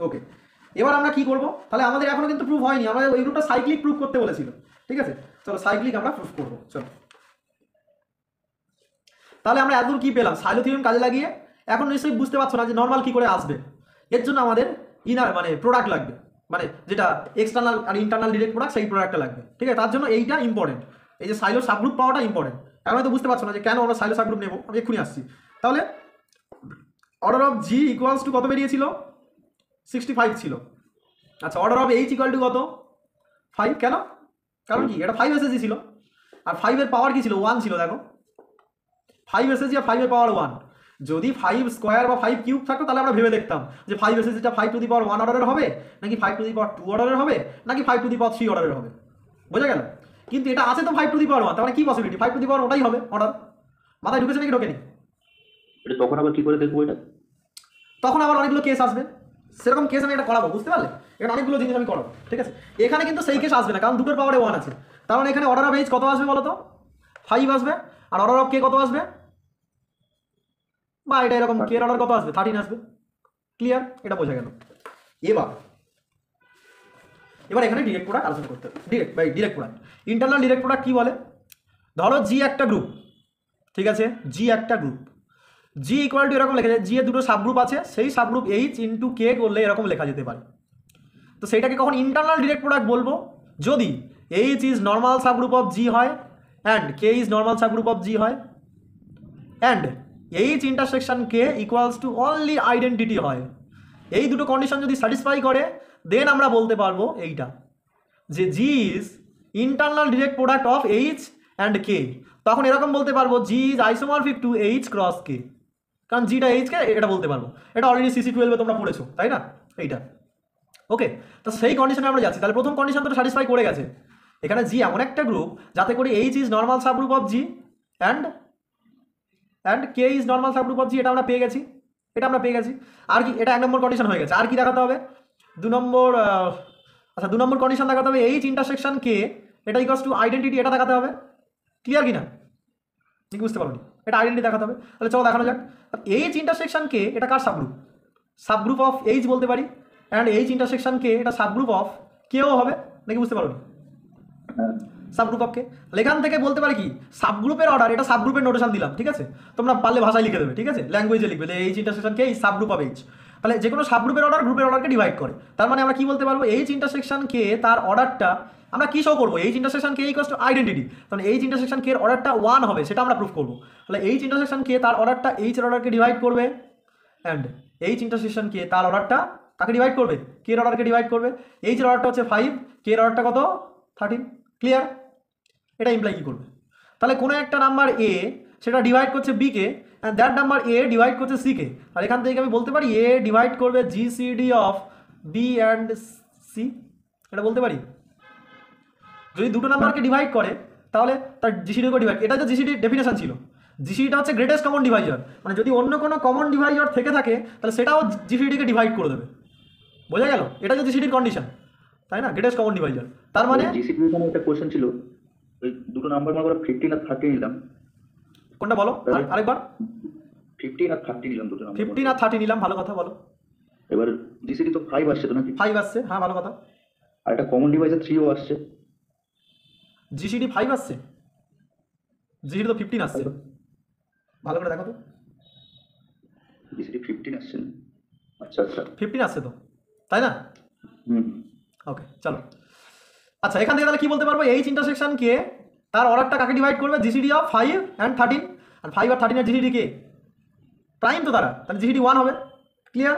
ওকে, এবার আমরা কি করব, তাহলে আমাদের এখনো কিন্তু প্রুফ হয়নি, আমাদের ওই গ্রুপটা সাইক্লিক প্রুফ করতে বলেছিল, ঠিক আছে। চলো সাইক্লিক আমরা প্রুফ করবো। চলো তাহলে আমরা এতদূর কি পেলাম, সাইলো থিওরেম কাজে লাগিয়ে এখন নিশ্চয়ই বুঝতে পারছো না যে নর্মাল কি করে আসবে। এর জন্য আমাদের ইনার মানে প্রোডাক্ট লাগবে, মানে যেটা এক্সটার্নাল আর ইন্টারনাল ডিরেক্ট প্রোডাক্ট, সেই প্রোডাক্টটা লাগবে, ঠিক আছে। তার জন্য এইটা ইম্পর্টেন্ট, এই যে সাইলো সাবগ্রুপ পাওয়াটা ইম্পর্টেন্ট। এখন হয়তো বুঝতে পারছো না যে কেন আমরা সাইলো সাবগ্রুপ নেবো, আমি এক্ষুনি আসছি। তাহলে order of G equals to কত বেরিয়েছিল, 65 ছিল। আচ্ছা order of H equal two কত, 5, কেন, কারণ কি এটা 5 এসএসজি ছিল, আর 5 এর পাওয়ার কি ছিল, 1 ছিল। দেখো 5 এসএসজি আর 5 এর পাওয়ার 1, যদি 5 স্কোয়ার বা 5 কিউব থাকতো তাহলে আমরা ভেবে দেখতাম যে 5 এসএসজিটা 5 টু দি পাওয়ার 1 অর্ডারের হবে, নাকি 5 টু দি পাওয়ার 2 অর্ডারের হবে, নাকি 5 টু দি পাওয়ার 3 অর্ডারের হবে, বোঝা গেল। কিন্তু এটা আছে তো 5 টু দি পাওয়ার 1, তার মানে কি পসিবিলিটি, 5 টু দি পাওয়ার ওটাই হবে অর্ডার। মাথায় ঢুকেছে নাকি ঢোকেনি? এটা তখন আবার কি করে দেখবো এটা? তখন আবার অনেকগুলো কেস আসবে, সেরকম কেস আমি এটা করাবো, বুঝতে পারলে। এখানে অনেকগুলো জিনিস আমি করাবো, ঠিক আছে। এখানে কিন্তু সেই কেস আসবে না, কারণ দুটোর পাওয়ারে 1 আছে। তার মানে এখানে অর্ডার অফ এইচ কত আসবে বলো তো, 5 আসবে, আর অর্ডার অফ কে কত আসবে, বা এটা এরকম কে অর্ডার কত আসবে, 13 আসবে। ক্লিয়ার, এটা বোঝা গেল। এবার এখানে ডিরেক্ট প্রোডাক্ট আলোচনা করতে হবে। Direct product, internal direct product কি বলে, ধরো জি একটা গ্রুপ, ঠিক আছে, জি একটা গ্রুপ, জি ইকুয়াল টু এরকম লেখা যায়, জি এর দুটো সাবগ্রুপ আছে, সেই সাবগ্রুপ এইচ ইন্টু কে করলে এরকম লেখা যেতে পারে। তো সেইটাকে কখন ইন্টারনাল ডিরেক্ট প্রোডাক্ট বলবো, যদি H is normal subgroup of G হয়, and K is normal subgroup of G হয়, and H intersection K equals to only identity হয়। এই দুটো কন্ডিশন যদি স্যাটিসফাই করে, দেন আমরা বলতে পারবো এইটা যে G is internal direct product of H and K. তখন এরকম বলতে পারবো G is isomorphic to H cross K, কারণ জিটা এইচকে এটা বলতে পারবো। এটা অলরেডি CC12 তোমরা পড়েছো, তাই না, এইটা। ওকে, তো সেই কন্ডিশনে আমরা যাচ্ছি। তাহলে প্রথম কন্ডিশন তো স্যাটিসফাই করে গেছে, এখানে জি এমন একটা গ্রুপ যাতে করে H is normal subgroup of G and K is normal subgroup of G, এটা আমরা পেয়ে গেছি, আর কি, এটা 1 নম্বর কন্ডিশন হয়ে গেছে। আর কি দেখাতে হবে, 2 নম্বর, আচ্ছা 2 নম্বর কন্ডিশন দেখাতে হবে এইচ ইন্টারসেকশন কে এটা ইকুয়ালস টু আইডেন্টিটি, এটা দেখাতে হবে। ক্লিয়ার কি না, ঠিক বুঝতে পারোনি, এটা আইডেন্টিটি দেখাতে হবে। তাহলে চলো দেখানো যাক। এইচ ইন্টারসেকশন কে এটা কার সাবগ্রুপ অফ এইচ বলতে পারি, অ্যান্ড এইচ ইন্টারসেকশন কে এটা সাবগ্রুপ অফ কেও হবে, নাকি বুঝতে পারোনি, সাবগ্রুপ অফ কে। এখান থেকে বলতে পারি কি, সাবগ্রুপের অর্ডার, এটা সাবগ্রুপের নোটেশন দিলাম, ঠিক আছে। তোমরা পারলে ভাষায় লিখে দেবে, ঠিক আছে, ল্যাঙ্গুয়েজে লিখবে যে H intersection K is subgroup of H. তাহলে যে কোনো সাবগ্রুপের অর্ডার গ্রুপের অর্ডারকে ডিভাইড করে। তার মানে আমরা কি বলতে পারবো, এইচ ইন্টারসেকশন কে তার অর্ডারটা আমরা কি শো করবো, H intersection K equals to identity, তাহলে এইচ ইন্টারসেকশন কে এর অর্ডারটা 1 হবে, সেটা আমরা প্রুফ করবো। তাহলে এইচ ইন্টারসেকশন কে তার অর্ডারটা এইচ এর অর্ডারকে ডিভাইড করবে, অ্যান্ড এইচ ইন্টারসেকশন কে তার অর্ডারটা কাকে ডিভাইড করবে, কে এর অর্ডারকে ডিভাইড করবে। এইচ এর অর্ডারটা হচ্ছে 5, কে এর অর্ডারটা কত, 13। ক্লিয়ার, এটা ইমপ্লাই কি করবে, তাহলে কোনো একটা নাম্বার এ সেটা ডিভাইড করছে বি কে, and that number A divide করছে সি কে। আর এখান থেকে আমি বলতে পারি এ ডিভাইড করবে GCD of B and C, এটা বলতে পারি। যদি দুটো নাম্বারকে ডিভাইড করে তাহলে তার জিসিডিকে ডিভাইড, এটা যে জিসিডির ডেফিনেশন ছিল, জিসিডিটা হচ্ছে গ্রেটেস্ট কমন ডিভাইজার, মানে যদি অন্য কোনো কমন ডিভাইজার থেকে থাকে তাহলে সেটাও জিসিডিকে ডিভাইড করে দেবে, বোঝা গেল। এটা যে জিসিডির কন্ডিশন, তাই না, গ্রেটেস্ট কমন ডিভাইজার। তার মানে জিসিপি এখানে একটা কোশ্চেন ছিল, ওই দুটো নাম্বার মনে করো 15 আর 30 নিলাম, কোনটা বলো আরেকবার। 15 আর 30 নিলাম, দুটো নাম্বার 15 আর 30 নিলাম, ভালো কথা, বলো। এবার জিসিডি তো 5 আসছে তো নাকি, 5 আসছে, হ্যাঁ ভালো কথা। আর একটা কমন ডিভাইসে 3ও আসছে, জিসিডি 5 আসছে, জিসিডি তো 15 আসছে, ভালো করে দেখো তো। জিসিডি 15 আসছে, আচ্ছা 15 আসছে তো, তাই না। ওকে চলো, আচ্ছা এখান থেকে তাহলে কি বলতে পারবো, এইচ ইন্টারসেকশন কে তার অর্ডারটা কাকে ডিভাইড করবে, জিসিডি অফ 5 অ্যান্ড 13, আর 5 আর 13 এর জিসিডি কে প্রাইম তো তারা, তাহলে জিসিডি 1 হবে। ক্লিয়ার,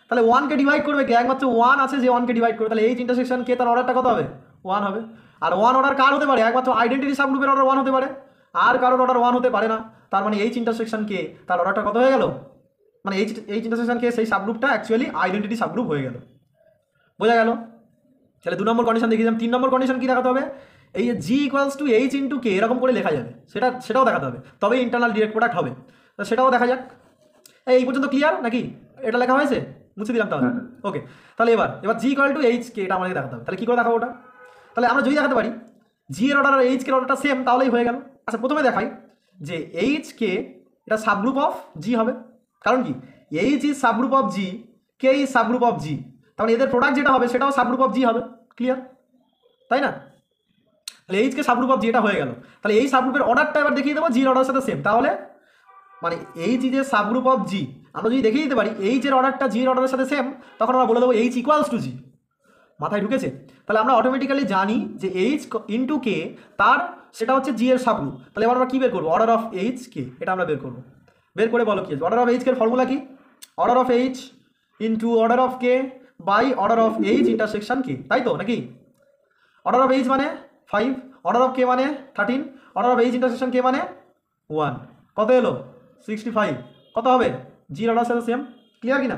তাহলে 1 কে ডিভাইড করবে কে, একমাত্র 1 আছে যে 1 কে ডিভাইড করবে, তাহলে এইচ ইন্টারসেকশন কে তার অর্ডারটা কত হবে, 1 হবে। আর 1 অর্ডার কার হতে পারে, একমাত্র আইডেন্টিটি সাবগ্রুপের অর্ডার 1 হতে পারে, আর কারোর অর্ডার 1 হতে পারে না। তার মানে এইচ ইন্টারসেকশন কে তার অর্ডারটা কত হয়ে গেল, মানে এইচ ইন্টারসেকশন কে সেই সাবগ্রুপটা অ্যাকচুয়ালি আইডেন্টিটি সাবগ্রুপ হয়ে গেল, বোঝা গেল। তাহলে 2 নম্বর কন্ডিশন দেখিয়েছিলাম। 3 নম্বর কন্ডিশন কি দেখাতে হবে, এই যে জি ইকুয়ালস টু এইচ ইন্টু কে এরকম করে লেখা যাবে, সেটাও দেখাতে হবে, তবে ইন্টারনাল ডিরেক্ট প্রোডাক্ট হবে। তো সেটাও দেখা যাক। এই পর্যন্ত ক্লিয়ার নাকি, এটা লেখা হয়েছে, মুছে দিলাম তাহলে। ওকে, তাহলে এবার জি ইকুয়াল টু এইচ কে এটা আমাকে দেখাতে হবে। তাহলে কি করে দেখাবো ওটা, তাহলে আমরা যদি দেখাতে পারি জি এর অর্ডার আর এইচ কে অর্ডারটা সেম, তাহলেই হয়ে গেল। আচ্ছা প্রথমে দেখাই যে এইচ কে এটা সাবগ্রুপ অফ জি হবে, কারণ কি H is subgroup of G, K is subgroup of G, তাহলে এদের প্রোডাক্ট যেটা হবে সেটাও সাবগ্রুপ অফ জি হবে। ক্লিয়ার, তাই না? তাহলে এইচকে সাবগ্রুপ অফ জি এটা হয়ে গেল। তাহলে এই সাবগ্রুপের অর্ডারটা এবার দেখিয়ে দেবো জির অর্ডারের সাথে সেম। তাহলে মানে H is a subgroup of G, আমরা যদি দেখিয়ে দিতে পারি এইচ এর অর্ডারটা জির অর্ডারের সাথে সেম, তখন আমরা বলে দেবো এইচ ইকুয়ালস টু জি। মাথায় ঢুকেছে? তাহলে আমরা অটোমেটিক্যালি জানি যে এইচ ইন্টু কে তার সেটা হচ্ছে জি এর সাবগ্রুপ। তাহলে এবার আমরা কী বের করবো? অর্ডার অফ এইচ কে, এটা আমরা বের করবো। বের করে বলো কি order of H K formula কি? Order of H into order of K by order of H intersection K, তাই তো নাকি? অর্ডার অফ এইচ মানে 5, অর্ডার অফ কে মানে 13, অর্ডার অফ এইচ ইন্টারসেকশন কে মানে 1। কত এলো? 65। কত হবে? জি অর্ডার সাথে সেম। ক্লিয়ার কি না?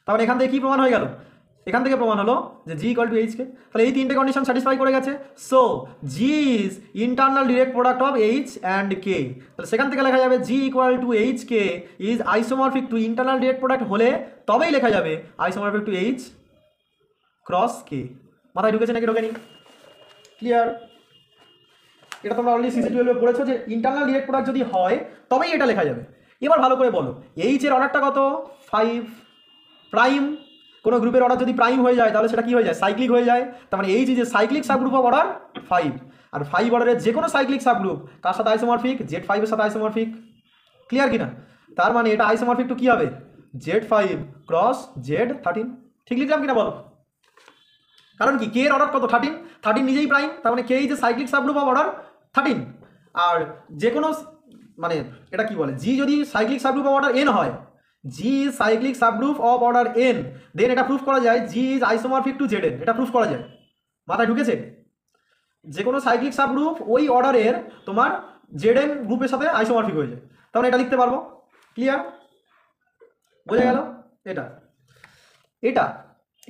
তাহলে এখান থেকে কি প্রমাণ হয়ে গেল? এখান থেকে প্রমাণ হলো যে G equal to H K. তাহলে এই তিনটে কন্ডিশন স্যাটিসফাই করে গেছে। So G is internal direct product of H and K. তাহলে সেখান থেকে লেখা যাবে G equal to H K is isomorphic to internal direct product হলে তবেই লেখা যাবে isomorphic to H cross K. মাথায় ঢুকেছে নাকি ঢোকেনি? ক্লিয়ার? এটা তোমরা অলরেডি সিসি 12 পড়েছো যে ইন্টারনাল ডিরেক্ট প্রোডাক্ট যদি হয় তবেই এটা লেখা যাবে। এবার ভালো করে বলো, এইচ এর অর্ডারটা কত? 5 প্রাইম। কোনো গ্রুপের অর্ডার যদি প্রাইম হয়ে যায় তাহলে সেটা কি হয়ে যায়? সাইক্লিক হয়ে যায়। তার মানে H is a cyclic subgroup of order 5। আর 5 অর্ডারের যে কোনো সাইক্লিক সাবগ্রুপ কার সাথে আইসোমরফিক? Z5 এর সাথে আইসোমরফিক। ক্লিয়ার কিনা? তার মানে এটা আইসোমরফিক টু কি হবে? Z5 cross Z13। ঠিক লিখলাম কিনা বলো? কারণ কি কে এর অর্ডার কত? 13 নিজেই প্রাইম, তার মানে K is a cyclic subgroup of order 13। আর যে কোনো মানে এটা কি বলে, জি যদি cyclic subgroup of order n হয়, G cyclic subgroup of order n, then এটা প্রুফ করা যায় G is isomorphic to Z N. এটা প্রুফ করা যায়। মাথায় ঢুকেছে? যে কোনো সাইক্লিক সাবগ্রুপ ওই অর্ডারের তোমার জেড এন গ্রুপের সাথে আইসোমরফিক হয়ে যায়, তাহলে এটা লিখতে পারবো। ক্লিয়ার? বোঝা গেল? এটা এটা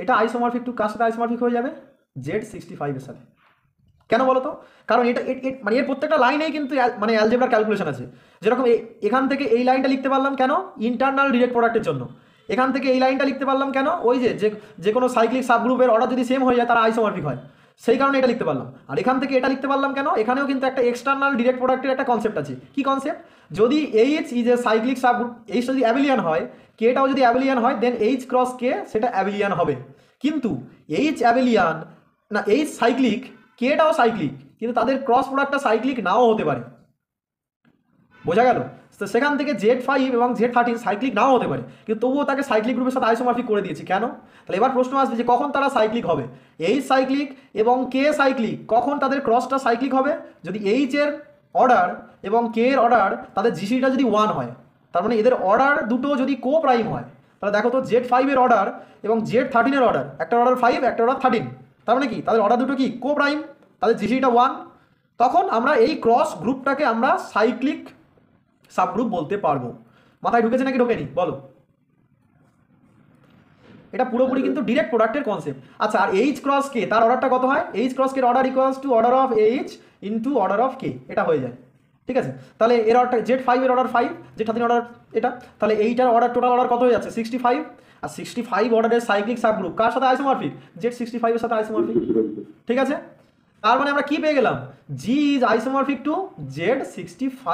এটা আইসোমরফিক টু কার সাথে আইসোমরফিক হয়ে যাবে? Z65 এর সাথে। কেন বলো তো? কারণ এটা মানে এর প্রত্যেকটা লাইনেই কিন্তু মানে অ্যালজেব্রার ক্যালকুলেশন আছে। যেরকম এখান থেকে এই লাইনটা লিখতে পারলাম কেন? ইন্টারনাল ডিরেক্ট প্রোডাক্টের জন্য। এখান থেকে এই লাইনটা লিখতে পারলাম কেন? ওই যে কোনো সাইক্লিক সাবগ্রুপের অর্ডার যদি সেম হয়ে যায় তারা আইসোমরফিক হয়, সেই কারণে এটা লিখতে পারলাম। আর এখান থেকে এটা লিখতে পারলাম কেন? এখানেও কিন্তু একটা এক্সটার্নাল ডিরেক্ট প্রোডাক্টের একটা কনসেপ্ট আছে। কি কনসেপ্ট? যদি H is a cyclic subgroup, H যদি অ্যাবিলিয়ান হয়, কেটাও যদি অ্যাবিলিয়ান হয়, দেন এইচ ক্রস কে সেটা অ্যাবিলিয়ান হবে। কিন্তু এইচ অ্যাবিলিয়ান না, এইচ সাইক্লিক, কেটাও সাইক্লিক, কিন্তু তাদের ক্রস প্রোডাক্টটা সাইক্লিক নাও হতে পারে। বোঝা গেল? তো সেখান থেকে Z5 এবং Z13 সাইক্লিক নাও হতে পারে, কিন্তু তবুও তাকে সাইক্লিক গ্রুপের সাথে আইসোমরফিক করে দিয়েছি। কেন? তাহলে এবার প্রশ্ন আসবে যে কখন তারা সাইক্লিক হবে? এইচ সাইক্লিক এবং কে সাইক্লিক, কখন তাদের ক্রসটা সাইক্লিক হবে? যদি এইচ এর অর্ডার এবং কে এর অর্ডার তাদের জিসিটা যদি 1 হয়, তার মানে এদের অর্ডার দুটো যদি কো প্রাইম হয়, তাহলে দেখো তো Z5 এর অর্ডার এবং Z13 এর অর্ডার, একটা অর্ডার 5 একটা অর্ডার 13, তার মানে কি তাদের অর্ডার দুটো কি কো প্রাইম, তাদের জিসিটা 1, তখন আমরা এই ক্রস গ্রুপটাকে আমরা সাইক্লিক সাবগ্রুপ বলতে পারবো। মাথায় ঢুকেছে নাকি ঢোকেনি বলো? এটা পুরোপুরি কিন্তু ডিরেক্ট প্রোডাক্টের কনসেপ্ট। আচ্ছা, আর এইচ ক্রস কে তার অর্ডারটা কত হয়? H cross K order equals to order of H into order of K, এটা হয়ে যায়। ঠিক আছে? তাহলে এর অর্ডার Z5 এর অর্ডার 5, Z13 অর্ডার এটা, তাহলে এইটার অর্ডার টোটাল অর্ডার কত হয়ে যাচ্ছে? 65। আর 65 অর্ডারের সাইক্লিক সাবগ্রুপ কার সাথে আইসোমরফিক? Z65 এর সাথে আইসোমরফিক। ঠিক আছে? তার মানে আমরা কি পেয়ে গেলাম? জি ইজ আইসোমরফিক টু Z65।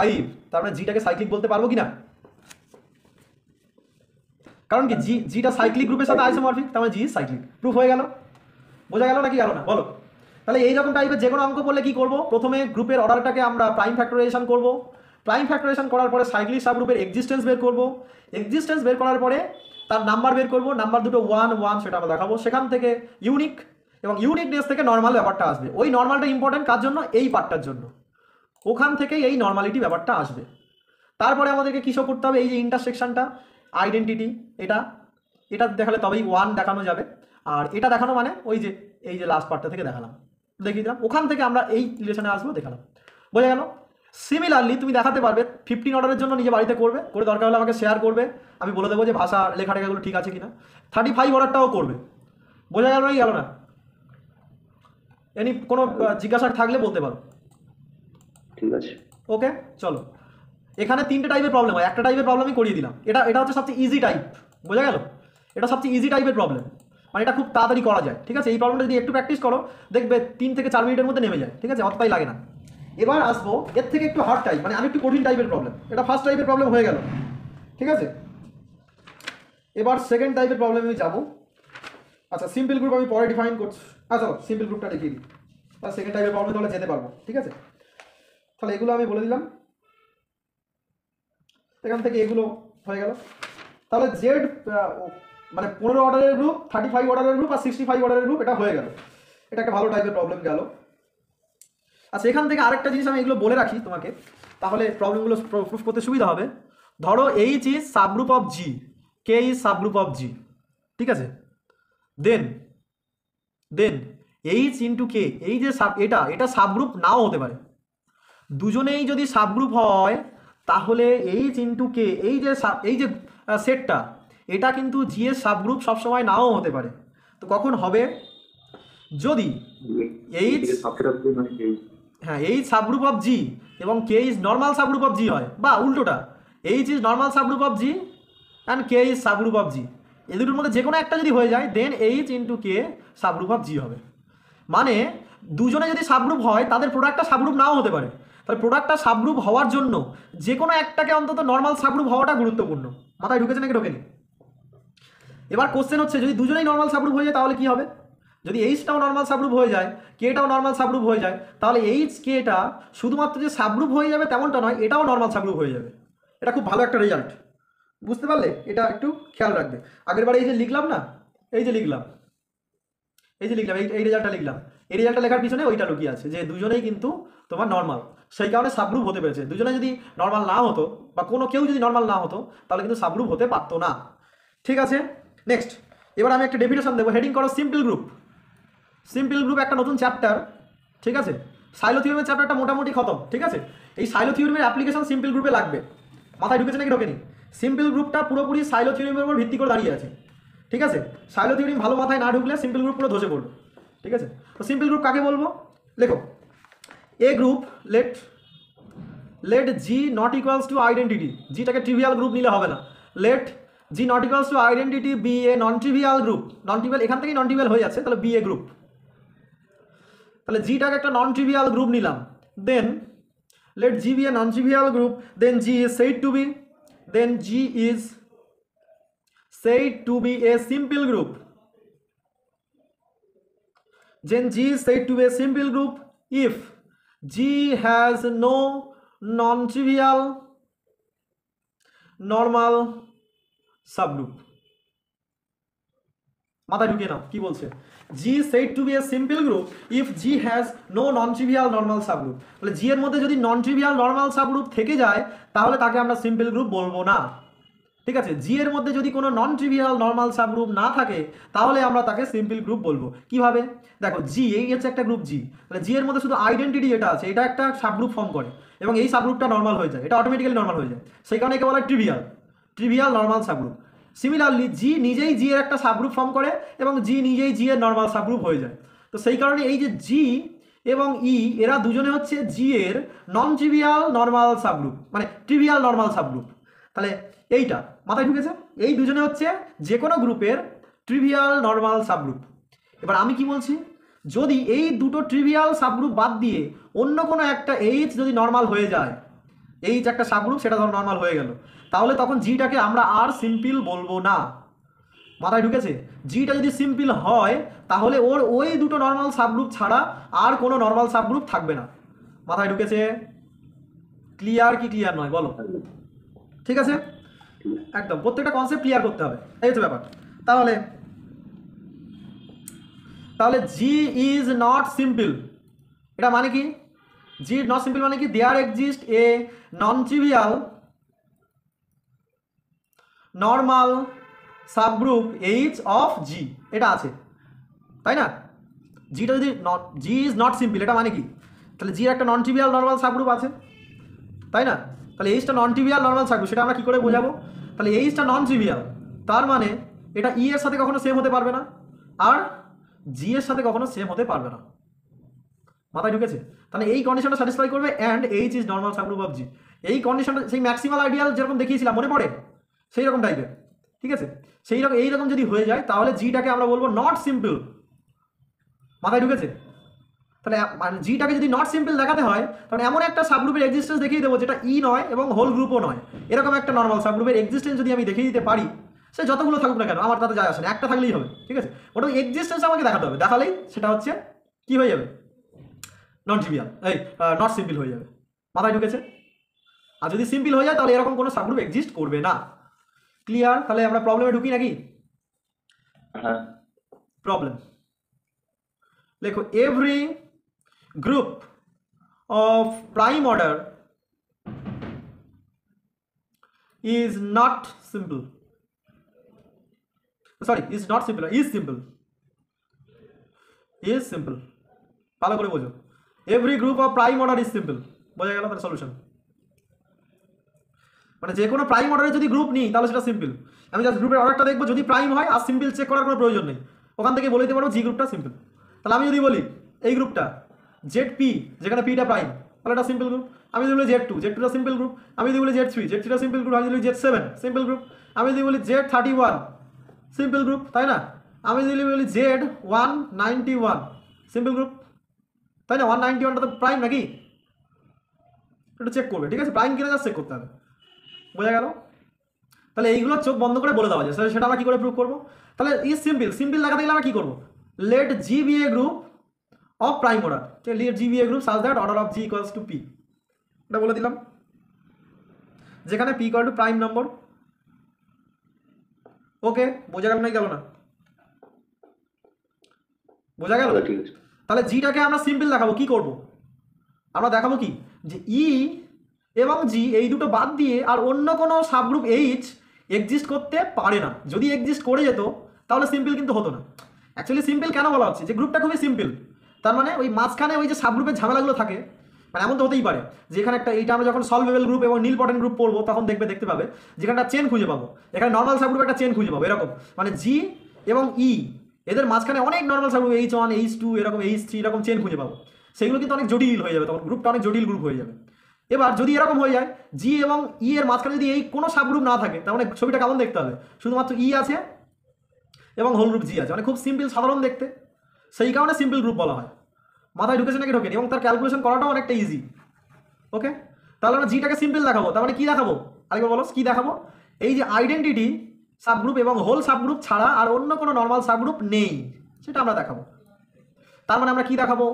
তার মানে জিটাকে সাইক্লিক বলতে পারবো কিনা? কারণ কি জিটা সাইক্লিক গ্রুপের সাথে আইসোমরফিক, তার মানে জি ইজ সাইক্লিক। প্রুফ হয়ে গেল? বোঝা গেল নাকি গেল না বলো? তাহলে এইরকম টাইপের যে কোনো অঙ্ক বললে কি করব? প্রথমে গ্রুপের অর্ডারটাকে আমরা প্রাইম ফ্যাক্টরাইজেশন করব। প্রাইম ফ্যাক্টরাইজেশন করার পরে সাইক্লিক সাবগ্রুপের এক্সিস্টেন্স বের করব। এক্সিস্টেন্স বের করার পরে তার নাম্বার বের করব, নাম্বার দুটো 1 1 সেটা আমরা দেখাবো। সেখান থেকে ইউনিক, এবং ইউনিকনেস থেকে নর্মাল ব্যাপারটা আসবে। ওই নর্মালটা ইম্পর্টেন্ট কার জন্য? এই পার্টটার জন্য। ওখান থেকেই এই নর্মালিটি ব্যাপারটা আসবে। তারপরে আমাদেরকে কী শো করতে হবে? এই যে ইন্টারসেকশনটা, আইডেন্টিটি, এটা দেখালে তবেই 1 দেখানো যাবে। আর এটা দেখানো মানে ওই যে এই যে লাস্ট পার্টটা থেকে দেখালাম, দেখিয়ে দিলাম, ওখান থেকে আমরা এই রিলেশনে আসবো, দেখালাম। বোঝা গেল? সিমিলারলি তুমি দেখাতে পারবে 15 অর্ডারের জন্য নিজে বাড়িতে করবে, করে দরকার হলে আমাকে শেয়ার করবে, আমি বলে দেবো যে ভাষা লেখা টেখাগুলো ঠিক আছে কিনা। 35 অর্ডারটাও করবে। বোঝা গেল নাকি গেল না? এনি কোনো জিজ্ঞাসা থাকলে বলতে পারো। ঠিক আছে, ওকে, চলো। এখানে 3টে টাইপের প্রবলেম হয়, একটা টাইপের প্রবলেমই করিয়ে দিলাম। এটা হচ্ছে সবচেয়ে ইজি টাইপ। বোঝা গেল? এটা সবচেয়ে ইজি টাইপের প্রবলেম, মানে এটা খুব তাড়াতাড়ি করা যায়। ঠিক আছে? এই প্রবলেমটা যদি একটু প্র্যাকটিস করো দেখবে 3 থেকে 4 মিনিটের মধ্যে নেমে যায়। ঠিক আছে? অতটাই লাগে না। এবার আসবো এর থেকে একটু হার্ড টাইপ, মানে আমি একটু কঠিন টাইপের প্রবলেম। এটা ফার্স্ট টাইপের প্রবলেম হয়ে গেল। ঠিক আছে? এবার সেকেন্ড টাইপের প্রবলেমে আমি যাবো। আচ্ছা সিম্পল গ্রুপ আমি পরে ডিফাইন করছি। আচ্ছা সিম্পল গ্রুপটা দেখিয়ে দিই, তাহলে সেকেন্ড টাইপের প্রবলেম তাহলে যেতে পারবো। ঠিক আছে, তাহলে এগুলো আমি বলে দিলাম, এখান থেকে এগুলো হয়ে গেল। তাহলে জেড মানে 15 অর্ডারের গ্রুপ, 35 অর্ডারের গ্রুপ আর 65 অর্ডারের গ্রুপ, এটা হয়ে গেল। এটা একটা ভালো টাইপের প্রবলেম গেল। আচ্ছা এখান থেকে আরেকটা জিনিস আমি এগুলো বলে রাখি তোমাকে, তাহলে প্রবলেমগুলো প্রুফ করতে সুবিধা হবে। ধরো H is subgroup of G, K is subgroup of G, ঠিক আছে। দেন এইচ ইন্টু কে, এই যে এটা সাবগ্রুপ নাও হতে পারে। দুজনেই যদি সাবগ্রুপ হয় তাহলে এইচ ইন্টু কে, এই যে সেটটা, এটা কিন্তু জি এর সাবগ্রুপ সবসময় নাও হতে পারে। তো কখন হবে? যদি এইচ, হ্যাঁ এইচ সাবগ্রুপ অফ জি এবং K is normal subgroup of G হয়, বা উল্টোটা H is normal subgroup of G and K is subgroup of G, এই দুটোর মধ্যে যে কোনো একটা যদি হয়ে যায় then H into K subgroup of G হবে। মানে দুজনে যদি সাবগ্রুপ হয় তাদের প্রোডাক্টটা সাবগ্রুপ নাও হতে পারে, তাহলে প্রোডাক্টটা সাবগ্রুপ হওয়ার জন্য যে কোনো একটাকে অন্তত নর্মাল সাবগ্রুপ হওয়াটা গুরুত্বপূর্ণ। মাথায় ঢুকেছে নাকি ঢোকেনি? এবার কোশ্চেন হচ্ছে যদি দুজনেই নর্মাল সাবগ্রুপ হয়ে যায় তাহলে কি হবে? যদি এইচটাও নর্মাল সাবগ্রুপ হয়ে যায়, কেটাও নর্মাল সাবগ্রুপ হয়ে যায়, তাহলে এইচ কেটা শুধুমাত্র যে সাবগ্রুপ হয়ে যাবে তেমনটা নয়, এটাও নর্মাল সাবগ্রুপ হয়ে যাবে। এটা খুব ভালো একটা রেজাল্ট, বুঝতে পারলে? এটা একটু খেয়াল রাখবে। আগের বারে এই যে লিখলাম না, এই যে লিখলাম এই রেজাল্টটা লিখলাম, এই রেজাল্টটা লেখার পিছনে ওইটা লুকিয়ে আছে যে দুজনেই কিন্তু তোমার নর্মাল, সেই কারণে সাবগ্রুপ হতে পেরেছে। দুজনে যদি নর্মাল না হতো বা কোনো কেউ যদি নর্মাল না হতো তাহলে কিন্তু সাবগ্রুপ হতে পারতো না। ঠিক আছে, নেক্সট এবার আমি একটা ডেফিনেশন দেবো, হেডিং করো সিম্পল গ্রুপ। সিম্পল গ্রুপ একটা নতুন চ্যাপ্টার, ঠিক আছে। সাইলো থিওরেমের চ্যাপ্টারটা মোটামুটি খতম, ঠিক আছে। এই সাইলো থিওরেমের অ্যাপ্লিকেশন সিম্পল গ্রুপে লাগবে। মাথায় ঢুকেছে নাকি ঢোকেনি? সিম্পল গ্রুপটা পুরোপুরি সাইলো থিওরেমের উপর ভিত্তি করে দাঁড়িয়ে আছে, ঠিক আছে। সাইলো থিওরেম ভালো মাথায় না ঢুকলে সিম্পল গ্রুপ পুরো ধসে পড়বে, ঠিক আছে। তো সিম্পল গ্রুপ কাকে বলবো? লেখো a group let G not equals to identity, জিটাকে ট্রিভিয়াল গ্রুপ নিলে হবে না। Let G not equals to identity be a non trivial group, non trivial এখান থেকেই নন ট্রিভিয়াল হয়ে যাচ্ছে, তাহলে বি এ গ্রুপ। তাহলে জিটাকে একটা নন ট্রিভিয়াল গ্রুপ নিলাম, then let G be a non trivial group, then G is said to be a simple group, then G is said to be a simple group if G has no non-trivial normal subgroup. মাথায় ঢুকিয়ে নাও কি বলছে। G is said to be a simple group if G has no non-trivial normal subgroup. তাহলে G এর মধ্যে যদি non-trivial normal subgroup থেকে যায় তাহলে তাকে আমরা সিম্পল গ্রুপ বলবো না, ঠিক আছে। জি এর মধ্যে যদি কোনো নন ট্রিভিয়াল নর্মাল সাবগ্রুপ না থাকে তাহলে আমরা তাকে সিম্পল গ্রুপ বলবো। কিভাবে? দেখো জি এই হচ্ছে একটা গ্রুপ জি, তাহলে জি এর মধ্যে শুধু আইডেন্টিটি যেটা আছে এটা একটা সাবগ্রুপ ফর্ম করে এবং এই সাবগ্রুপটা নর্মাল হয়ে যায়, এটা অটোমেটিক্যালি নর্মাল হয়ে যায়, সেই কারণে একে বলা হয় ট্রিভিয়াল নর্মাল সাবগ্রুপ। সিমিলারলি জি নিজেই জি এর একটা সাবগ্রুপ ফর্ম করে এবং জি নিজেই জি এর নর্মাল সাবগ্রুপ হয়ে যায়। তো সেই কারণে এই যে জি এবং ই এরা দুজনে হচ্ছে জি এর নন ট্রিভিয়াল নর্মাল সাবগ্রুপ, মানে ট্রিভিয়াল নর্মাল সাবগ্রুপ। তাহলে এইটা মাথায় ঢুকেছে, এই দুজনে হচ্ছে যে কোনো গ্রুপের ট্রিভিয়াল নর্মাল সাবগ্রুপ। এবার আমি কি বলছি, যদি এই দুটো ট্রিভিয়াল সাবগ্রুপ বাদ দিয়ে অন্য কোনো একটা এইচ যদি নর্মাল হয়ে যায়, এইচ একটা সাবগ্রুপ সেটা ধর নর্মাল হয়ে গেল, তাহলে তখন জিটাকে আমরা আর সিম্পল বলবো না। মাথায় ঢুকেছে? জিটা যদি সিম্পল হয় তাহলে ওর ওই দুটো নর্মাল সাবগ্রুপ ছাড়া আর কোনো নর্মাল সাবগ্রুপ থাকবে না। মাথায় ঢুকেছে? ক্লিয়ার কি ক্লিয়ার নয় বলো? ঠিক আছে, একদম প্রত্যেকটা কনসেপ্ট ক্লিয়ার করতে হবে, এই হচ্ছে ব্যাপার। তাহলে জি ইজ নট সিম্পল, এটা মানে কি? জি ইজ নট সিম্পল মানে কি? There exist a non trivial normal subgroup H of G, এটা আছে তাই না? জিটা যদি জি ইজ নট সিম্পল এটা মানে কি? তাহলে জি একটা নন ট্রিভিয়াল নর্মাল সাবগ্রুপ আছে তাই না? তাহলে এইচটা নন ট্রিভিয়াল নর্মাল সাবগ্রুপ, সেটা আমরা কি করে বোঝাবো? তাহলে এইচটা নন ট্রিভিয়াল, তার মানে এটা ই এর সাথে কখনো সেম হতে পারবে না আর জি এর সাথে কখনো সেম হতে পারবে না। মাথায় ঢুকেছে? তাহলে এই কন্ডিশনটা স্যাটিসফাই করবে and H is normal subgroup of G. এই কন্ডিশনটা সেই ম্যাক্সিমাল আইডিয়াল যেরকম দেখিয়েছিলাম মনে পড়ে, সেই রকম টাইপের, ঠিক আছে। এইরকম যদি হয়ে যায় তাহলে জিটাকে আমরা বলবো নট সিম্পল। মাথায় ঢুকেছে? তাহলে মানে জিটাকে যদি নট সিম্পল দেখাতে হয় তাহলে এমন একটা সাবগ্রুপের এক্সিস্টেন্স দেখিয়ে দেবো যেটা ই নয় এবং হোল গ্রুপও নয়, এরকম একটা নর্মাল সাবগ্রুপের এক্সিস্টেন্স যদি আমি দেখিয়ে দিতে পারি সে যতগুলো থাকুক না কেন আমার তাতে যায় আসে না, একটা থাকলেই হবে, ঠিক আছে। ওটা এক্সিস্টেন্স আমাকে দেখাতে হবে, দেখালেই সেটা হচ্ছে কি হয়ে যাবে, নন ট্রিভিয়াল, এই নট সিম্পল হয়ে যাবে। মাথায় ঢুকেছে? আর যদি সিম্পল হয়ে যায় তাহলে এরকম কোনো সাবগ্রুপ এক্সিস্ট করবে না। ক্লিয়ার? তাহলে আমরা প্রবলেমে ঢুকি নাকি? হ্যাঁ। প্রবলেম লেখো, every group of prime order is not simple, sorry, is not simple, is simple, is simple, ভালো করে বোঝো। Every group of prime order is simple, বোঝা গেল তার সলিউশন। মানে যে কোনো প্রাইম অর্ডারে যদি গ্রুপ নিই তাহলে সেটা সিম্পল। আমি জাস্ট গ্রুপের অর্ডারটা দেখবো, যদি প্রাইম হয় আর সিম্পল চেক করার কোনো প্রয়োজন নেই, ওখান থেকে বলে দিতে পারবো জি গ্রুপটা সিম্পল। তাহলে আমি যদি বলি এই গ্রুপটা জেড পি, যেখানে পিটা প্রাইম, তাহলে এটা সিম্পল গ্রুপ। আমি যদি বলি জেড টু, জেড টুটা সিম্পল গ্রুপ। আমি যদি বলি জেড থ্রি, জেড থ্রিটা সিম্পল গ্রুপ। আমি যদি বলি জেড সেভেন, সিম্পল গ্রুপ। আমি যদি বলি জেড 31, সিম্পল গ্রুপ, তাই না? আমি যদি বলি জেড 191, সিম্পল গ্রুপ, তাই না? 191টা তো প্রাইম নাকি? একটু চেক করবে, ঠিক আছে? প্রাইম কিনা জাস্ট চেক করতে হবে, বোঝা গেল? তাহলে এইগুলো চোখ বন্ধ করে বলে দেওয়া যায়, সেটা আমরা কি করে প্রুভ করবো? তাহলে ইজ সিম্পল, সিম্পল দেখাতে গেলে আমরা কি করবো? Let G be a group of prime order, let G be a group such that order of G equals to p, এটা বলে দিলাম, যেখানে p equal to prime number. Okay, বোঝা গেল নাই গেল না? বোঝা গেল? ঠিক আছে। তাহলে জিটাকে আমরা সিম্পল দেখাবো, কি করব? আমরা দেখাবো কি, যে ই এবং জি এই দুটো বাদ দিয়ে আর অন্য কোনো সাবগ্রুপ এইচ এক্সিস্ট করতে পারে না। যদি এক্সিস্ট করে যেত তাহলে সিম্পল কিন্তু হতো না। অ্যাকচুয়ালি সিম্পল কেন বলা হচ্ছে, যে গ্রুপটা খুবই সিম্পল, তার মানে ওই মাঝখানে ওই যে সাবগ্রুপের ঝামেলাগুলো থাকে, মানে এমন তো হতেই পারে যেখানে একটা, এইটা আমরা যখন সলভেবল গ্রুপ এবং নীল পটেন গ্রুপ পড়বো তখন দেখতে পাবে যেখানে একটা চেন খুঁজে পাবো, এখানে নর্মাল সাবগ্রুপ একটা চেন খুঁজে পাবো এরকম, মানে জি এবং ই এদের মাঝখানে অনেক নর্মাল সাবগ্রুপ H1 H2 এরকম H3 এরকম চেন খুঁজে পাবো। সেগুলো কিন্তু অনেক জটিল হয়ে যাবে, তখন গ্রুপটা অনেক জটিল গ্রুপ হয়ে যাবে। এবার যদি এরকম হয়ে যায় জি এবং ই এর মাঝখানে যদি এই কোনো সাবগ্রুপ না থাকে, তার মানে ছবিটা কেমন দেখতে হবে, শুধুমাত্র ই আছে এবং হোল গ্রুপ জি আছে, মানে খুব সিম্পল সাধারণ দেখতে, সেই কারণে সিম্পল গ্রুপ বলা হয়। মাথায় ঢুকেছে নাকি ঢোকেনি? এবং তার ক্যালকুলেশন করাটাও অনেকটা ইজি। ওকে, তাহলে আমরা জিটাকে সিম্পল দেখাবো, তার মানে কি দেখাবো আরেকবার বলো, কি দেখাবো? এই যে আইডেন্টিটি সাবগ্রুপ এবং হোল সাবগ্রুপ ছাড়া আর অন্য কোনো নর্মাল সাবগ্রুপ নেই, সেটা আমরা দেখাবো। তার মানে আমরা কি দেখাবো,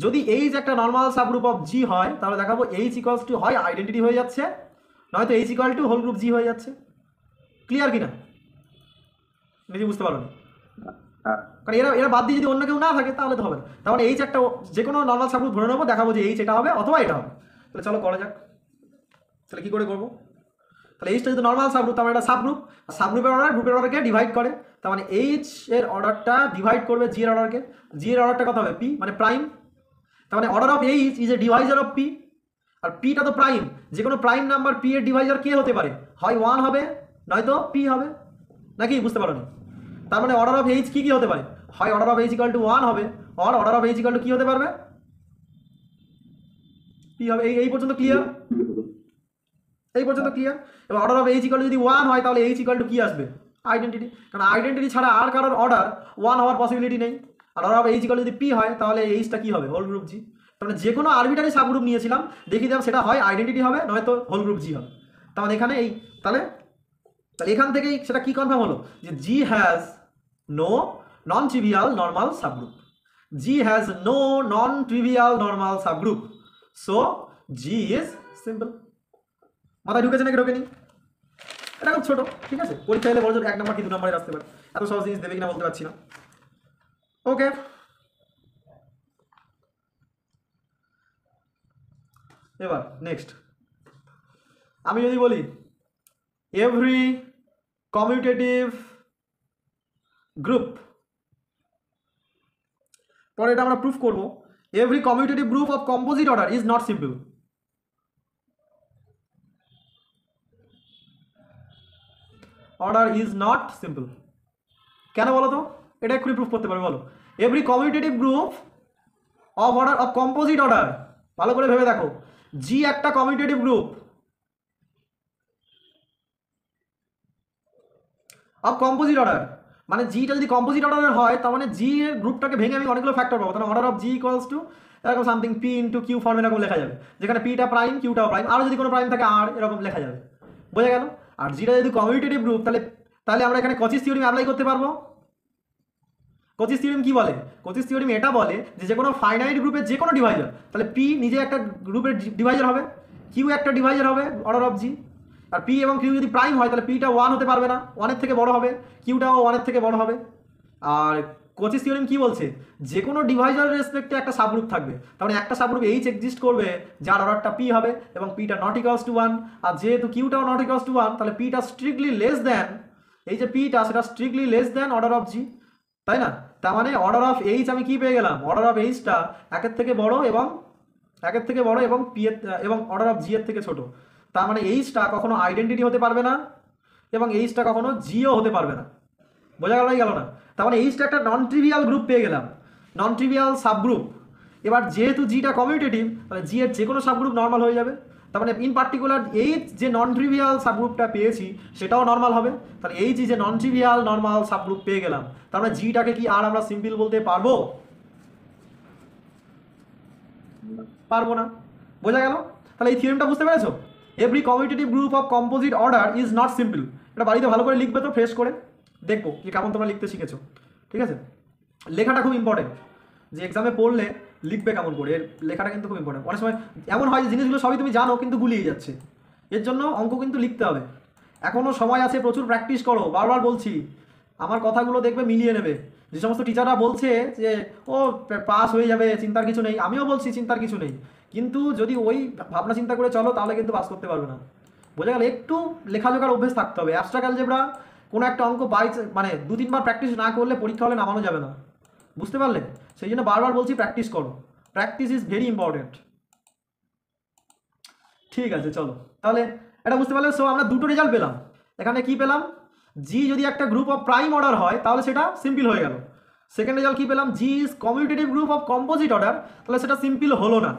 যদি এইচ একটা নর্মাল সাবগ্রুপ অফ জি হয় তাহলে দেখাবো এইচ ইকুয়ালস টু হয় আইডেন্টিটি হয়ে যাচ্ছে, নয়তো H equal to whole group G হয়ে যাচ্ছে। ক্লিয়ার কিনা? নিজে বুঝতে পারো না? কারণ এরা বাদ দিয়ে যদি অন্য কেউ না থাকে তাহলে তো হবে না। তার মানে এইচ একটা যে কোনো নর্মাল সাবগ্রুপ ধরে নেবো, দেখাবো যে এইচ এটা হবে অথবা এটা হবে। তাহলে চলো করা যাক। তাহলে কি করে করবো? তাহলে এইচটা যদি নর্মাল সাবগ্রুপ, তার মানে এটা সাবগ্রুপ, সাবগ্রুপের অর্ডার গ্রুপের অর্ডারকে ডিভাইড করে, তার মানে এইচ এর অর্ডারটা ডিভাইড করবে জি এর অর্ডারকে, জি এর অর্ডারটা কত হবে? পি, মানে প্রাইম। তার মানে order of H is a divisor of P, আর পিটা তো প্রাইম, যে কোনো প্রাইম নাম্বার পি এর ডিভাইজার কে হতে পারে, হয় 1 হবে নয়তো পি হবে, নাকি? বুঝতে পারো নি? তার মানে অর্ডার অফ এইচ কি কি হতে পারে, হয় order of H equal to 1 হবে, আর order of H equal to কি হতে পারবে, পি হবে। এই পর্যন্ত ক্লিয়ার? এই পর্যন্ত ক্লিয়ার? এবার order of H equal two যদি 1 হয় তাহলে এইচ ইকুয়াল টু কি আসবে? আইডেন্টিটি, কারণ আইডেন্টিটি ছাড়া আর কারোর অর্ডার 1 হওয়ার পসিবিলিটি নেই। আর অর্ডার অফ এইচ ইকুয়াল যদি পি হয় তাহলে এইচটা কি হবে? হোল গ্রুপ জি। তার মানে যে কোনো আরবিটারি সাবগ্রুপ নিয়েছিলাম, দেখিয়ে দিলাম সেটা হয় আইডেন্টিটি হবে নয়তো হোল গ্রুপ জি হবে। তার মানে এখানে এই তাহলে এখান থেকেই সেটা কি কনফার্ম হলো, যে G has no non trivial normal subgroup, G has no non trivial normal subgroup, so G is simple. মাথায় ঢুকেছে নাকি ঢোকেনি? এটা খুব ছোট, ঠিক আছে? পরীক্ষা এলে বড় 1 নাম্বার কি 2 নাম্বারে আসতে পারে, এত সহজ জিনিস দেবে কিনা বলতে পারছি না। ওকে, এবার নেক্সট আমি যদি বলি এভরি কমিউটেটিভ গ্রুপ, পরে এটা আমরা প্রুফ করব, every commutative group of composite order is not simple. Order is not simple কেন বলো তো? এটা এক্ষুনি প্রুফ করতে পারবে, বলো। Every commutative group of order of composite order, ভালো করে ভেবে দেখো, জি একটা commutative group of composite order, মানে জিটা যদি কম্পোজিট অর্ডারের হয় তার মানে জি এর গ্রুপটাকে ভেঙে আমি অনেকগুলো ফ্যাক্টর পাবো, তাহলে order of G equals two এরকম সামথিং পি ইন্টু কিউ ফর্মে এরকম লেখা যাবে, যেখানে পিটা প্রাইম কিউটাও প্রাইম, আরও যদি কোনো প্রাইম থাকে আর এরকম লেখা যাবে, বোঝা গেল? আর জিটা যদি কমিউটেটিভ গ্রুপ তাহলে তাহলে আমরা এখানে কচিস থিওরেম অ্যাপ্লাই করতে পারবো। কচিস থিওরেম কি বলে? কচিস থিওরেম এটা বলে যে কোনো ফাইনাইট গ্রুপের যে কোনো ডিভাইজার, তাহলে পি নিজে একটা গ্রুপের ডিভাইজার হবে, কিউ একটা ডিভাইজার হবে অর্ডার অফ জি। আর পি এবং কিউ যদি প্রাইম হয় তাহলে পিটা 1 হতে পারবে না, 1-এর থেকে বড় হবে, কিউটাও 1-এর থেকে বড় হবে। আর কোচিস থিওরেম কি বলছে? যে কোনো ডিভাইজারের রেসপেক্টে একটা সাবগ্রুপ থাকবে, তার মানে একটা সাবগ্রুপ এইচ এক্সিস্ট করবে যার অর্ডারটা পি হবে এবং পিটা নট ইকুয়ালস টু 1। আর যেহেতু কিউটাও নট ইকুয়ালস টু 1 তাহলে পিটা স্ট্রিক্টলি লেস দ্যান, এই যে পিটা সেটা strictly less than order of G, তাই না? তার মানে অর্ডার অফ এইচ আমি কি পেয়ে গেলাম? অর্ডার অফ এইচটা একের থেকে বড় এবং পি এর এবং অর্ডার অফ জি এর থেকে ছোট। তার মানে এইচটা কখনো আইডেন্টিটি হতে পারবে না এবং এইচটা কখনো জিও হতে পারবে না। বোঝা গেল না? তার মানে এইচটা একটা নন ট্রিভিয়াল গ্রুপ পেয়ে গেলাম, নন ট্রিভিয়াল সাবগ্রুপ। এবার যেহেতু জিটা কমিউটেটিভ তাহলে জি এর যে কোনো সাবগ্রুপ নর্মাল হয়ে যাবে। তার মানে ইন পার্টিকুলার এইচ যে নন ট্রিভিয়াল সাবগ্রুপটা পেয়েছি সেটাও নর্মাল হবে। তাহলে এইচ যে নন ট্রিভিয়াল নর্মাল সাবগ্রুপ পেয়ে গেলাম, তার মানে জিটাকে কি আর আমরা সিম্পল বলতে পারবো? পারবো না। বোঝা গেল? তাহলে এই থিওরেমটা বুঝতে পেরেছো? Every commutative group of composite order is not simple. এটা বাড়িতে ভালো করে লিখবে তো, ফ্রেশ করে দেখবো যে কেমন তোমরা লিখতে শিখেছো। ঠিক আছে, লেখাটা খুব ইম্পর্টেন্ট, যে এক্সামে পড়লে লিখবে কেমন করে, এর লেখাটা কিন্তু খুব ইম্পর্টেন্ট। অনেক সময় এমন হয় যে জিনিসগুলো সবই তুমি জানো কিন্তু গুলিয়ে যাচ্ছে, এর জন্য অঙ্ক কিন্তু লিখতে হবে। এখনও সময় আছে, প্রচুর প্র্যাকটিস করো, বারবার বলছি। আমার কথাগুলো দেখবে মিলিয়ে নেবে। যে সমস্ত টিচাররা বলছে যে ও পাস হয়ে যাবে, চিন্তার কিছু নেই, আমিও বলছি চিন্তার কিছু নেই, কিন্তু যদি ওই ভাবনা চিন্তা করে চলো তাহলে কিন্তু পাস করতে পারবে না। বোঝা গেল? একটু লেখাজোখার অভ্যেস থাকতে হবে। অ্যাবস্ট্রাক্ট অ্যালজেব্রা কোনো একটা অঙ্ক মানে 2-3 বার প্র্যাকটিস না করলে পরীক্ষা হলে নামানো যাবে না। বুঝতে পারলে? সেই জন্য বারবার বলছি প্র্যাকটিস করো, প্র্যাকটিস ইজ ভেরি ইম্পর্টেন্ট। ঠিক আছে, চলো তাহলে এটা বুঝতে পারলে। সো আমরা দুটো রেজাল্ট পেলাম। এখানে কি পেলাম? জি যদি একটা গ্রুপ অফ প্রাইম অর্ডার হয় তাহলে সেটা সিম্পল হয়ে গেল। সেকেন্ড রেজাল্ট কি পেলাম? G is commutative group of composite order, তাহলে সেটা সিম্পল হলো না।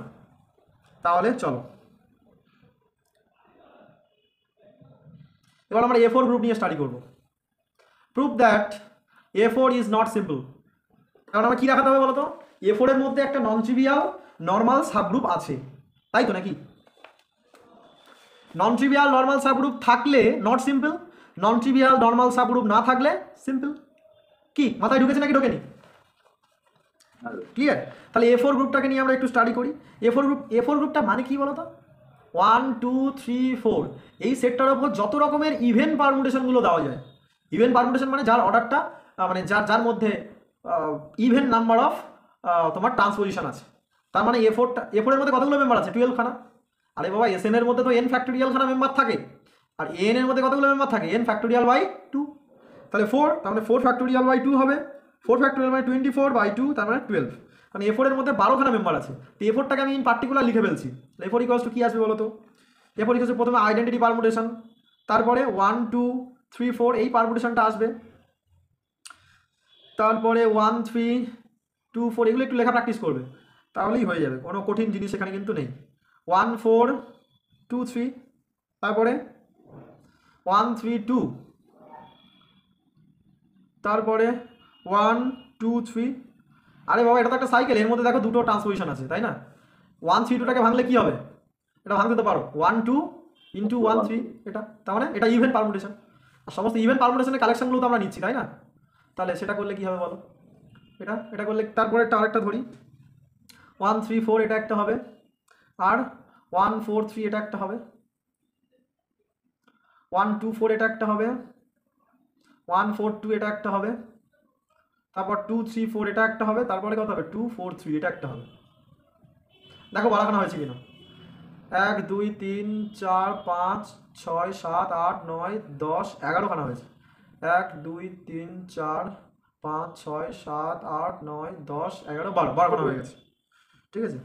তাহলে চলো এবার আমরা A4 গ্রুপ নিয়ে স্টাডি করব। Prove that A4 is not simple. কারণ আমরা কি দেখাতে হবে বলতো? A4 এর মধ্যে একটা নন ট্রিভিয়াল নর্মাল সাবগ্রুপ আছে, তাই তো নাকি? নন ট্রিভিয়াল নর্মাল সাবগ্রুপ থাকলে not simple, non trivial normal subgroup না থাকলে সিম্পল। কি মাথায় ঢুকেছে নাকি ঢোকেনি? ক্লিয়ার? তাহলে A4 গ্রুপটাকে নিয়ে আমরা একটু স্টাডি করি। A4 গ্রুপটা মানে কি বলতো? 1 2 3 4 এই সেটটার উপর যত রকমের ইভেন পারমুটেশনগুলো দেওয়া যায়। ইভেন পারমুটেশন মানে যার অর্ডারটা মানে যার মধ্যে ইভেন নাম্বার অফ তোমার ট্রান্সপোজিশন আছে। তার মানে A4 এর মধ্যে কতগুলো মেম্বার আছে? 12 খানা। আরে বাবা, SN এর মধ্যে তো n ফ্যাক্টোরিয়াল খানা মেম্বার থাকে, আর n এর মধ্যে কতগুলো মেম্বার থাকে? n factorial by 2। তাহলে 4, তার মানে 4 ফ্যাক্টোরিয়াল বাই 2 হবে। 4 ফ্যাক্টোরিয়াল বাই 24 বাই 2, তার মানে 12। মানে A4 এর মধ্যে 12 খানা মেম্বার আছে। তো A4টাকে আমি ইন পার্টিকুলার লিখে ফেলছি। A4 ইকুয়ালস টু কি আসবে বলো তো? A4 ইকুয়ালস টু প্রথমে আইডেন্টিটি পারমুটেশন, তারপরে 1 2 3 4 এই পারমুটেশনটা আসবে, তারপরে 1 3 2 4 এগুলো একটু লেখা প্র্যাকটিস করবে, তাহলেই হয়ে যাবে। কোনো কঠিন জিনিস এখানে কিন্তু নেই। 1 4 2 3, তারপরে 1 3 2, তারপরে 1 2 3। আরে বাবা, এটা তো একটা সাইকেল, এর মধ্যে দেখো দুটো ট্রান্সপোজিশন আছে, তাই না? 1 3 2টাকে ভাঙলে কি হবে? এটা ভাঙতে তো পারো, 1 2 ইন্টু 1 3, এটা তার মানে এটা ইভেন পারমুটেশন। আর সমস্ত ইভেন পারমুটেশনের কালেকশনগুলো তো আমরা নিচ্ছি, তাই না? তাহলে সেটা করলে কি হবে বলো? এটা করলে তারপরে একটা আরেকটা ধরি, 1 3 4 এটা একটা হবে, আর 1 4 3 এটা একটা হবে, 1 2 4 এটা একটা হবে, 1 4 2 এটা একটা হবে, তারপর 2 3 4 এটা একটা হবে, তারপরে কত হবে? 2 4 3 এটা একটা হবে। দেখো বাড়াখানা হয়েছে কিনা? 1 2 3 4 5 6 7 8 9 10 11 খানা হয়েছে। 1 2 3 4 5 6 7 8 9 10 11 12 খানা হয়ে গেছে। ঠিক আছে,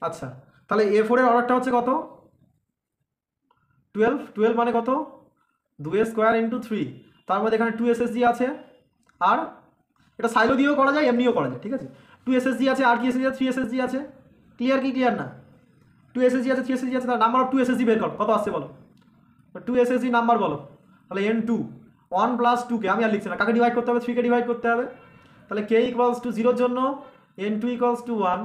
আচ্ছা তাহলে A4 এর অর্ডারটা হচ্ছে কত? 12 মানে কত? 2 স্কোয়ার ইন্টু 3, তার মধ্যে এখানে 2 SSG আছে, আর এটা সাইলো দিয়েও করা যায়, এমনিও করা যায়। ঠিক আছে, 2 SSG আছে, আর কি SSG আছে? 3 SSG আছে। ক্লিয়ার কি ক্লিয়ার না? 2 SSG আছে, 3 SSG আছে, তার নাম্বার অফ 2 SSG বের করো, কত আসছে বলো? 2 SSG নাম্বার বলো। তাহলে N2 1 প্লাস 2কে আমি আর লিখছি না, কাকে ডিভাইড করতে হবে? 3কে ডিভাইড করতে হবে। তাহলে K ইকুয়ালস টু 0 জন্য N2 ইকুয়ালস টু 1,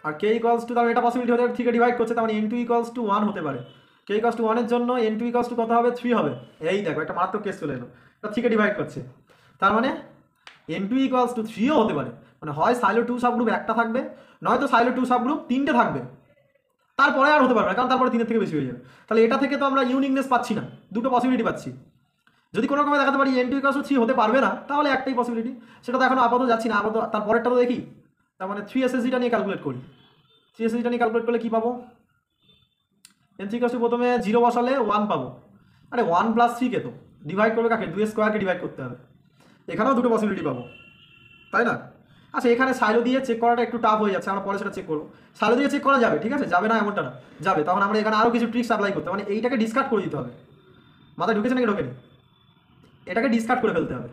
আর K ইকুয়ালস টু, তাহলে এটা পসিবিলিটি হতে পারে 3কে ডিভাইড করছে, তার মানে N2 ইকুয়ালস টু 1 হতে পারে। K কে ইকুয়ালস টু 1 এর জন্য n2 ইকুয়ালস টু কত হবে 3 হবে। এই দেখো একটা মারাত্মক কেস চলে এলো, এটা 3 কে ডিভাইড করছে, তার মানে n2 ইকুয়ালস টু 3ও হতে পারে, মানে হয় সাইলো 2 সাবগ্রুপ একটা থাকবে, নয়তো সাইলো 2 সাবগ্রুপ 3টে থাকবে, তারপরে আর হতে পারবে না, কারণ তারপরে 3 এর থেকে বেশি হয়ে যাবে। তাহলে এটা থেকে তো আমরা ইউনিকনেস পাচ্ছি না, দুটো পসিবিলিটি পাচ্ছি। যদি কোনো রকমে দেখাতে পারি n2 ইকুয়ালস টু 3 হতে পারবে না, তাহলে একটাই পসিবিলিটি, সেটা তো এখনো আপাতত যাচ্ছি না, আপাতত তারপরেরটা তো দেখি। তার মানে 3 SSGটা নিয়ে ক্যালকুলেট করি, 3 SSGটা নিয়ে ক্যালকুলেট করলে কী পাবো, n3 ইকুয়ালস টু প্রথমে 0 বসালে 1 পাবো, আরে 1 প্লাস 3 কে তো ডিভাইড করবে কাকে, 2 স্কোয়ারকে ডিভাইড করতে হবে, এখানেও দুটো পসিবিলিটি পাবো, তাই না? আচ্ছা এখানে সাইলো দিয়ে চেক করাটা একটু টাফ হয়ে যাচ্ছে, আমরা পরে সেটা চেক করবো। সাইলো দিয়ে চেক করা যাবে, ঠিক আছে, যাবে না এমনটা না, যাবে, তখন আমরা এখানে আরও কিছু ট্রিক্স অ্যাপ্লাই করতে হবে, মানে এইটাকে ডিসকার্ড করে দিতে হবে, মাথায় ঢুকেছে নাকি ঢোকেনি, এটাকে ডিসকার্ড করে ফেলতে হবে।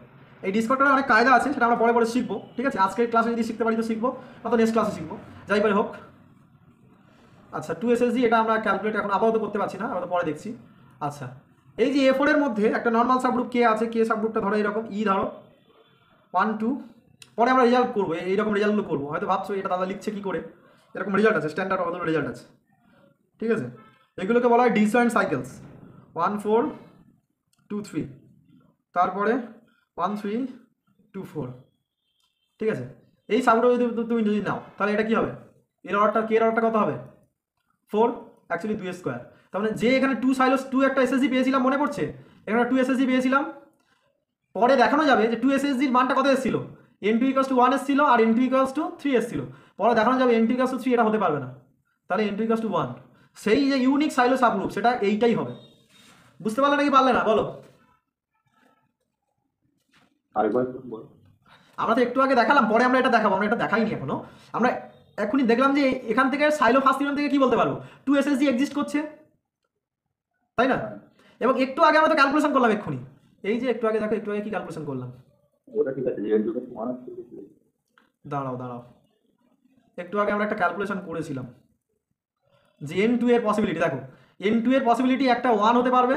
এই ডিসকার্ড করার অনেক কায়দা আছে, সেটা আমরা পরে পরে শিখবো, ঠিক আছে, আজকের ক্লাসে যদি শিখতে পারি তো শিখবো, অত নেক্সট ক্লাসে শিখবো, যাই পারে হোক। আচ্ছা 2 SSG এটা আমরা ক্যালকুলেট এখন আপাতত করতে পারছি না, আমরা পরে দেখছি। আচ্ছা এই যে A4 এর মধ্যে একটা নর্মাল সাবগ্রুপ কে আছে, কে সাবগ্রুপটা ধরো এরকম ই ধরো 1 2, পরে আমরা রেজাল্ট করবো, এইরকম রেজাল্টগুলো করবো, হয়তো ভাবছো এটা দাদা লিখছে কী করে, এরকম রেজাল্ট আছে, স্ট্যান্ডার্ড কতগুলো রেজাল্ট আছে, ঠিক আছে, এগুলোকে বলা হয় ডিসজয়েন্ট সাইকেলস, 1 4 2 3, তারপরে 1 3 2 4, ঠিক আছে। এই সাবগ্রুপ যদি নাও তাহলে এটা কী হবে, এর অর্ডারটা কে এর অর্ডারটা কত হবে 4, অ্যাকচুয়ালি 2 স্কোয়ার, তার মানে যে এখানে 2 সাইলোস 2 একটা এসএসজি পেয়েছিলাম মনে পড়ছে, এখানে 2 এসএসজি পেয়েছিলাম, পরে দেখানো যাবে যে 2 এসএসজির মানটা কত এসেছিল, n2 ইকুয়ালস টু 1 এসেছিল আর n2 ইকুয়ালস টু 3 এসেছিল, পরে দেখানো যাবে n2 ইকুয়ালস টু 3 এটা হতে পারবে না, তাহলে n2 ইকুয়ালস টু 1, সেই যে ইউনিক সাইলো সাবগ্রুপ সেটা এইটাই হবে। বুঝতে পারলে নাকি পারলে না বলো? আরেকবার বল। আমরা তো একটু আগে দেখালাম, পরে আমরা এটা দেখাবো, আমরা এটা দেখাইনি এখনো, আমরা এখনই দেখলাম যে এখান থেকে সাইলো ফার্স্ট থিওরেম থেকে কি বলতে পারবো, 2 SSG এক্সিস্ট করছে, তাই না? এবং একটু আগে আমরা তো ক্যালকুলেশন করলাম এক্ষুনি, এই যে একটু আগে দেখো, একটু আগে কি ক্যালকুলেশন করলাম, ওটা ঠিক আছে, যে n2 কে 1 আছে। দাঁড়াও দাঁড়াও, একটু আগে আমরা একটা ক্যালকুলেশন করেছিলাম যে n2 এর পসিবিলিটি, দেখো n2 এর পসিবিলিটি একটা 1 হতে পারবে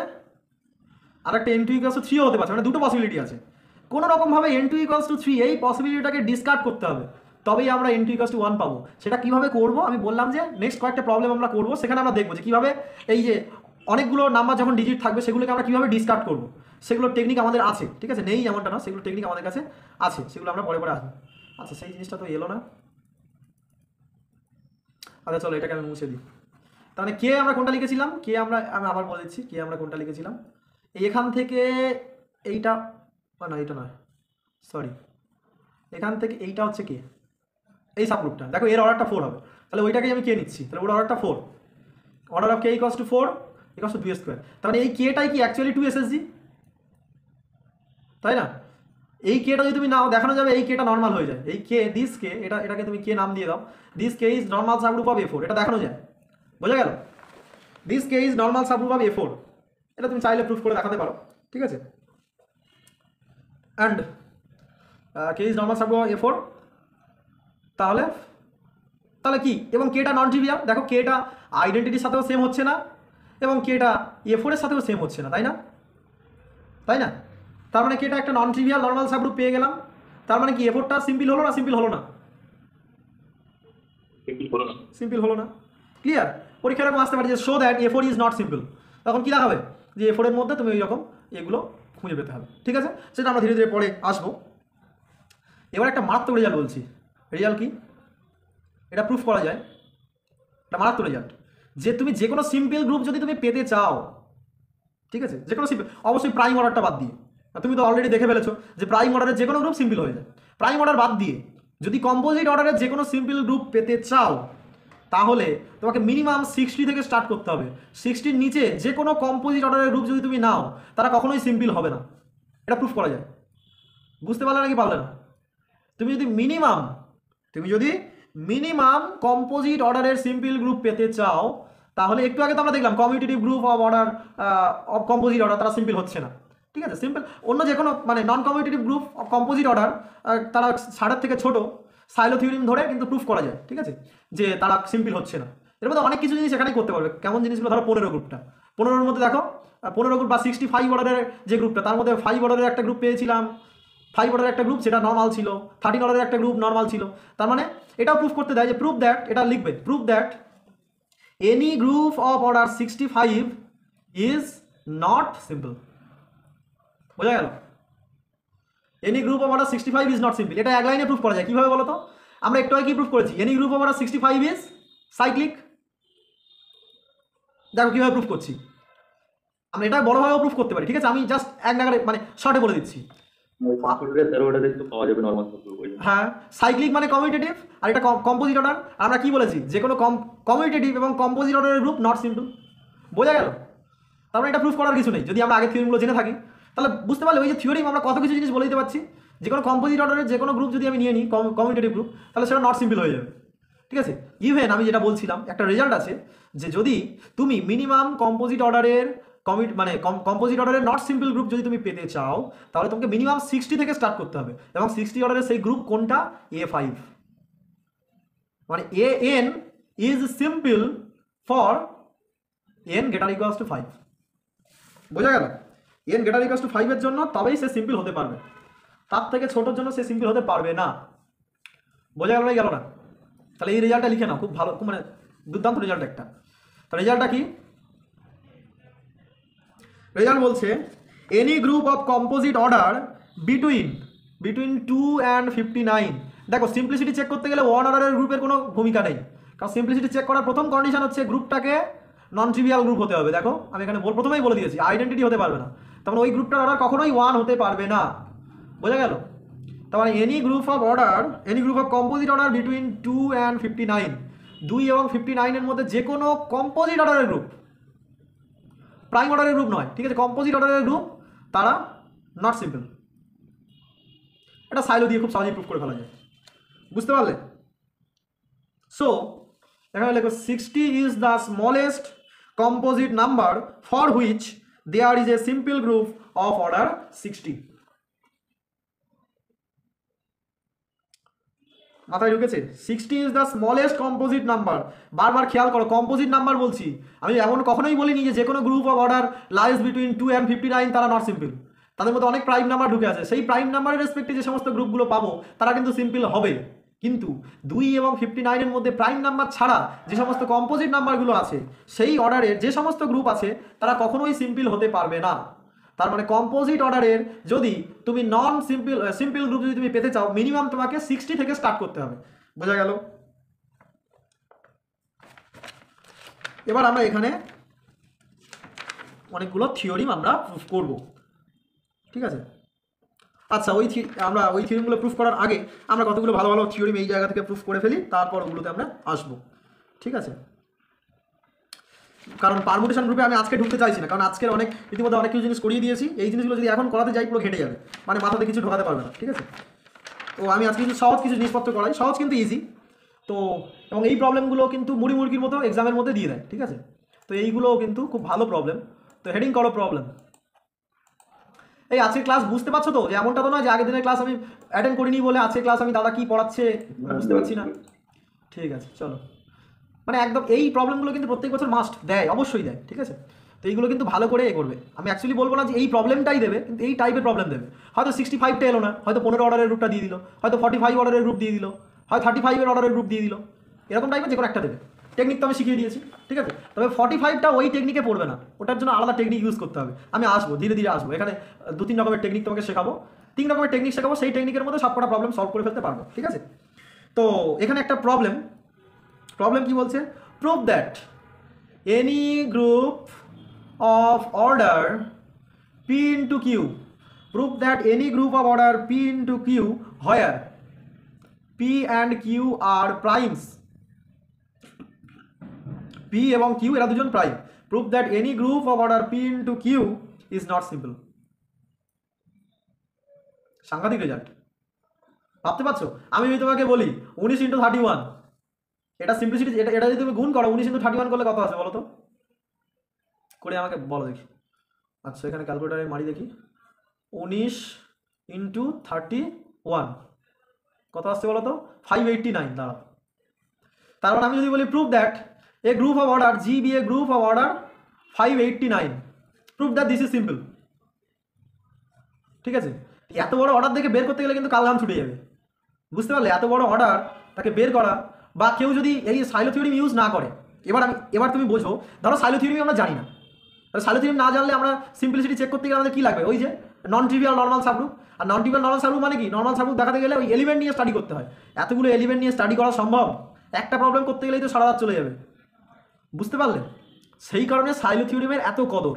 আর একটা n2 ইকুয়ালস টু 3 হতে পারছে, মানে দুটো পসিবিলিটি আছে, কোনো রকমভাবে n2 ইকুয়ালস টু 3 এই পসিবিলিটিটাকে ডিসকার্ড করতে হবে, তবেই আমরা n2 ইকুয়ালস টু 1 পাবো। সেটা কীভাবে করবো আমি বললাম যে নেক্সট কয়েকটা প্রবলেম আমরা করবো, সেখানে আমরা দেখবো যে কীভাবে এই যে অনেকগুলো নাম্বার যখন ডিজিট থাকবে সেগুলোকে আমরা কীভাবে ডিসকার্ড করবো, সেগুলোর টেকনিক আমাদের আছে, ঠিক আছে, নেই এমনটা না, সেগুলো টেকনিক আমাদের কাছে আছে, সেগুলো আমরা পরে পরে আসবো। আচ্ছা সেই জিনিসটা তো এলো না, আচ্ছা চলো এটাকে আমি মুছে দিই। তাহলে কে আমরা কোনটা লিখেছিলাম, কে আমি আবার বলে দিচ্ছি, কে আমরা কোনটা লিখেছিলাম, এখান থেকে এইটা না, এইটা নয়, সরি, এখান থেকে এইটা হচ্ছে কে, এই সাবগ্রুপটা, দেখো এর অর্ডারটা 4 হবে, তাহলে ওইটাকেই আমি কে নিচ্ছি, তাহলে ওর অর্ডারটা 4, order of K equals two 4 equals to 2 square, তার মানে এই কেটাই কি অ্যাকচুয়ালি 2 SSG, তাই না? এই কেটা যদি তুমি নাও দেখানো যাবে এই কেটা নর্মাল হয়ে যায়, এই কে দিস কে, এটাকে তুমি কে নাম দিয়ে দাও, this K is normal subgroup of A4, এটা দেখানো যায়, বোঝা গেল, this K is normal subgroup of A4, এটা তুমি চাইলে প্রুফ করে দেখাতে পারো, ঠিক আছে, and K is normal subgroup of A4, তাহলে তাহলে কি, এবং কেটা নন ট্রিভিয়াল, দেখো কেটা আইডেন্টিটির সাথেও সেম হচ্ছে না এবং কেটা A4 এর সাথেও সেম হচ্ছে না, তাই না, তাই না? তার মানে কেটা একটা নন ট্রিভিয়াল নর্মাল সাবগ্রুপ পেয়ে গেলাম, তার মানে কি A4টা সিম্পল হলো না, সিম্পল হলো না, কি বলো না, সিম্পল হলো না, ক্লিয়ার? পরীক্ষার এরকম আসতে পারে যে show that A4 is not simple, তখন কী দেখাবে যে A4 এর মধ্যে তুমি এইরকম এগুলো খুঁজে পেতে হবে, ঠিক আছে, সেটা আমরা ধীরে ধীরে পরে আসবো। এবার একটা মারাত্মক রেজাল্ট বলছি, রেজাল্ট কি, এটা প্রুফ করা যায়, এটা মারাত্মক রেজাল্ট, যে তুমি যে কোনো সিম্পল গ্রুপ যদি তুমি পেতে চাও, ঠিক আছে, যে কোনো সিম্পল, অবশ্যই প্রাইম অর্ডারটা বাদ দিয়ে, তুমি তো অলরেডি দেখে ফেলেছো যে প্রাইম অর্ডারের যে কোনো গ্রুপ সিম্পল হয়ে যায়, প্রাইম অর্ডার বাদ দিয়ে যদি কম্পোজিট অর্ডারের যে কোনো সিম্পল গ্রুপ পেতে চাও তাহলে তোমাকে মিনিমাম 60 থেকে স্টার্ট করতে হবে, 60-র নিচে যে কোনো কম্পোজিট অর্ডারের গ্রুপ যদি তুমি নাও তারা কখনোই সিম্পল হবে না, এটা প্রুফ করা যায়। বুঝতে পারলে নাকি পারলে না? তুমি যদি মিনিমাম কম্পোজিট অর্ডারের সিম্পল গ্রুপ পেতে চাও তাহলে একটু আগে তো আমরা দেখলাম commutative group of order of composite order তারা সিম্পল হচ্ছে না, ঠিক আছে, সিম্পল অন্য যে কোনো মানে non commutative group of composite order তারা 6.5 থেকে ছোট সাইলো থিওরিম ধরে কিন্তু প্রুফ করা যায়, ঠিক আছে, যে তারা সিম্পল হচ্ছে না। এর মধ্যে অনেক কিছু জিনিস এখানেই করতে পারবে, কেমন জিনিসগুলো ধরো 15 গ্রুপটা, 15-এর মধ্যে দেখো 15 গ্রুপ বা 65 অর্ডারের যে গ্রুপটা তার মধ্যে 5 অর্ডারের একটা গ্রুপ পেয়েছিলাম, 5 অর্ডারের একটা গ্রুপ সেটা নর্মাল ছিল, 13 অর্ডারের একটা গ্রুপ নর্মাল ছিল, তার মানে এটাও প্রুফ করতে দেয় যে প্রুফ দ্যাট, এটা লিখবে proof that any group of order 65 is not simple. বোঝা গেল? Any group of order 65 is not simple. এটা এক লাইনে প্রুফ করা যায়। কীভাবে বলো তো? আমরা একটু আগে কি প্রুফ করেছি? Any group of order 65 is cyclic. দেখো কীভাবে প্রুফ করছি। আমরা এটা বড়োভাবেও প্রুফ করতে পারি, ঠিক আছে? আমি জাস্ট এক নাগারে মানে শর্টে বলে দিচ্ছি। হ্যাঁ, সাইক্লিক মানে কমিউটেটিভ, আর এটা কম্পোজিট অর্ডার। আমরা কি বলেছি? যে কোনো কমিউটেটিভ এবং কম্পোজিট অর্ডারের গ্রুপ নট সিম্পল। বোঝা গেল? তারপরে এটা প্রুফ করার কিছু নেই। যদি আমরা আগের থিওরিগুলো জেনে থাকি তাহলে বুঝতে পারলে ওই যে থিওরি আমরা কত কিছু জিনিস বলে দিতে পারছি। যে কোনো কম্পোজিট অর্ডারের যে কোনো গ্রুপ যদি আমি নিয়ে নিই কমিউটেটিভ গ্রুপ, তাহলে সেটা নট সিম্পল হয়ে যাবে। ঠিক আছে? ইভেন আমি যেটা বলছিলাম একটা রেজাল্ট আছে যে যদি তুমি মিনিমাম কম্পোজিট অর্ডারের কম্পোজিট অর্ডারের নট সিম্পল গ্রুপ যদি তুমি পেতে চাও, তাহলে তোমাকে মিনিমাম 60 থেকে স্টার্ট করতে হবে। এবং 60 অর্ডারের সেই গ্রুপ কোনটা? A5। মানে AN is simple for n greater equals to 5। বোঝা গেল? n greater equals to 5 এর জন্য তবেই সে সিম্পল হতে পারবে, তার থেকে ছোটোর জন্য সে সিম্পল হতে পারবে না। বোঝা গেল না? গেল না? তাহলে এই রেজাল্টটা লিখে নাও, খুব ভালো, মানে দুর্দান্ত রেজাল্ট একটা। তো রেজাল্টটা কি? রেজাল্ট বলছে any group of composite order between 2 and 59। দেখো সিম্পলিসিটি চেক করতে গেলে ওয়ান অর্ডারের গ্রুপের কোনো ভূমিকা নেই, কারণ সিম্পলিসিটি চেক করার প্রথম কন্ডিশন হচ্ছে গ্রুপটাকে নন ট্রিভিয়াল গ্রুপ হতে হবে। দেখো আমি এখানে প্রথমেই বলে দিয়েছি আইডেন্টিটি হতে পারবে না, তখন ওই গ্রুপটার অর্ডার কখনোই 1 হতে পারবে না। বোঝা গেল? তার মানে any group of composite order between 2 and 59, 2 এবং 59 এর মধ্যে যে কোনো কম্পোজিট অর্ডারের গ্রুপ, প্রাইম অর্ডারের গ্রুপ নয়, ঠিক আছে? কম্পোজিট অর্ডারের গ্রুপ, তারা নট সিম্পল। এটা সাইলো দিয়ে খুব সহজেই প্রুফ করে ফেলা যায়। বুঝতে পারলে? সো এখানে লেখো 60 is the smallest composite number for which there is a simple group of order 60। মাথায় ঢুকেছে? 60 is the smallest composite number. বারবার খেয়াল করো, কম্পোজিট নাম্বার বলছি, আমি এমন কখনোই বলিনি যে কোনো group of order lies between 2 and 59 তারা নট সিম্পল। তাদের মধ্যে অনেক প্রাইম নাম্বার ঢুকে আছে, সেই প্রাইম নাম্বারের রেসপেক্টে যে সমস্ত গ্রুপগুলো পাবো তারা কিন্তু সিম্পল হবে। কিন্তু 2 এবং 59 এর মধ্যে প্রাইম নাম্বার ছাড়া যে সমস্ত কম্পোজিট নাম্বারগুলো আছে, সেই অর্ডারের যে সমস্ত গ্রুপ আছে তারা কখনোই সিম্পল হতে পারবে না। তার মানে কম্পোজিট অর্ডারের যদি তুমি নন সিম্পল গ্রুপ যদি তুমি পেতে চাও, মিনিমাম তোমাকে 60 থেকে স্টার্ট করতে হবে। বোঝা গেল? এবার আমরা এখানে অনেকগুলো থিওরিম আমরা প্রুফ করব, ঠিক আছে? আচ্ছা, আমরা ওই থিওরিমগুলো প্রুফ করার আগে আমরা কতগুলো ভালো ভালো থিওরিম এই জায়গা থেকে প্রুফ করে ফেলি, তারপর ওগুলোতে আমরা আসবো, ঠিক আছে? কারণ পারমুটেশন গ্রুপে আমি আজকে ঢুকতে চাইছি না, কারণ আজকের ইতিমধ্যে অনেক কিছু জিনিস করিয়ে দিয়েছি। এই জিনিসগুলো যদি এখন করাতে যাই পুরো ঘেটে যাবে, মানে মাথাতে কিছু ঢোকাতে পারবে না, ঠিক আছে? তো আমি আজকে সহজ কিছু জিনিসপত্র করাই, সহজ কিন্তু ইজি। তো এবং এই প্রবলেমগুলো কিন্তু মুড়ি মুরগির মতো এক্সামের মধ্যে দিয়ে দেয়, ঠিক আছে? তো এইগুলোও কিন্তু খুব ভালো প্রবলেম। তো হেডিং করো প্রবলেম। এই আজকের ক্লাস বুঝতে পারছো তো? যে এমনটা তো নয় যে আগের দিনের ক্লাস আমি অ্যাটেন্ড করিনি বলে আজকের ক্লাস আমি দাদা কি পড়াচ্ছে বুঝতে পারছি না। ঠিক আছে, চলো। মানে একদম এই প্রবলেমগুলো কিন্তু প্রত্যেক বছর মাস্ট দেয়, অবশ্যই দেয়, ঠিক আছে? তো এইগুলো কিন্তু ভালো করে করবে। আমি অ্যাকচুয়ালি বলবো না যে এই প্রবলেমটাই দেবে, কিন্তু এই টাইপের প্রবলেম দেবে। হয়তো 65টা এলো না, হয়তো 15 অর্ডারের গ্রুপটা দিয়ে দিল, হয়তো 45 অর্ডারের গ্রুপ দিয়ে দিল, হয় 35 অর্ডারের গ্রুপ দিয়ে দিল, এরকম টাইপের যে কোনো একটা দেবে। টেকনিক তো আমি শিখিয়ে দিয়েছি, ঠিক আছে? তবে 45টা ওই টেকনিকে পড়বে না, ওটার জন্য আলাদা টেকনিক ইউজ করতে হবে। আমি আসবো, ধীরে ধীরে আসবো। এখানে 2-3 রকমের টেকনিক তোমাকে শেখাবো, 3 রকমের টেকনিক শেখাবো, সেই টেকনিকের মধ্যে সবকটা প্রবলেম সলভ করে ফেলতে পারবো, ঠিক আছে? তো এখানে একটা প্রবলেম কি বলছে? Prove that any group of order P into Q, prove that any group of order P into Q where P and Q are primes, P এবং Q এরা দুজন prime, prove that any group of order P into Q is not simple। সাংঘাতিক রেজাল্ট, ভাবতে পারছো? আমি যদি তোমাকে বলি 19 into 31, এটা সিম্পলিসিটি, এটা যদি তুমি গুণ করো 19 into 31 করলে কত আসে বলো তো? করে আমাকে বলো দেখি। আচ্ছা, এখানে ক্যালকুলেটারে মারি দেখি। 19 into 31 কত আসছে বলো তো? 589। দাঁড়াও, তার মানে আমি যদি বলি prove that a group of order G be a group of order 589, prove that this is simple, ঠিক আছে? এত বড় অর্ডার দেখে বের করতে গেলে কিন্তু কালঘাম ছুটে যাবে, বুঝতে পারলে? এত বড় অর্ডার তাকে বের করা, বা কেউ যদি এই সাইলো থিওরি ইউজ না করে, এবার তুমি বোঝো, ধরো সাইলো থিওরি আমরা জানি না, সাইলো থিওরেম না জানলে আমরা সিম্পলিসিটি চেক করতে গেলে আমাদের কি লাগবে, ওই যে নন ট্রিভিয়াল নর্মাল সাবগ্রুপ। আর নন ট্রিভিয়াল নর্মাল সাবগ্রুপ মানে কি, নর্মাল সাবগ্রুপ দেখাতে গেলে ওই এলিমেন্ট নিয়ে স্টাডি করতে হয়। এতগুলো এলিমেন্ট নিয়ে স্টাডি করা সম্ভব? একটা প্রবলেম করতে গেলেই তো সারা রাত চলে যাবে, বুঝতে পারলেন? সেই কারণে সাইলো থিওরিমের এত কদর।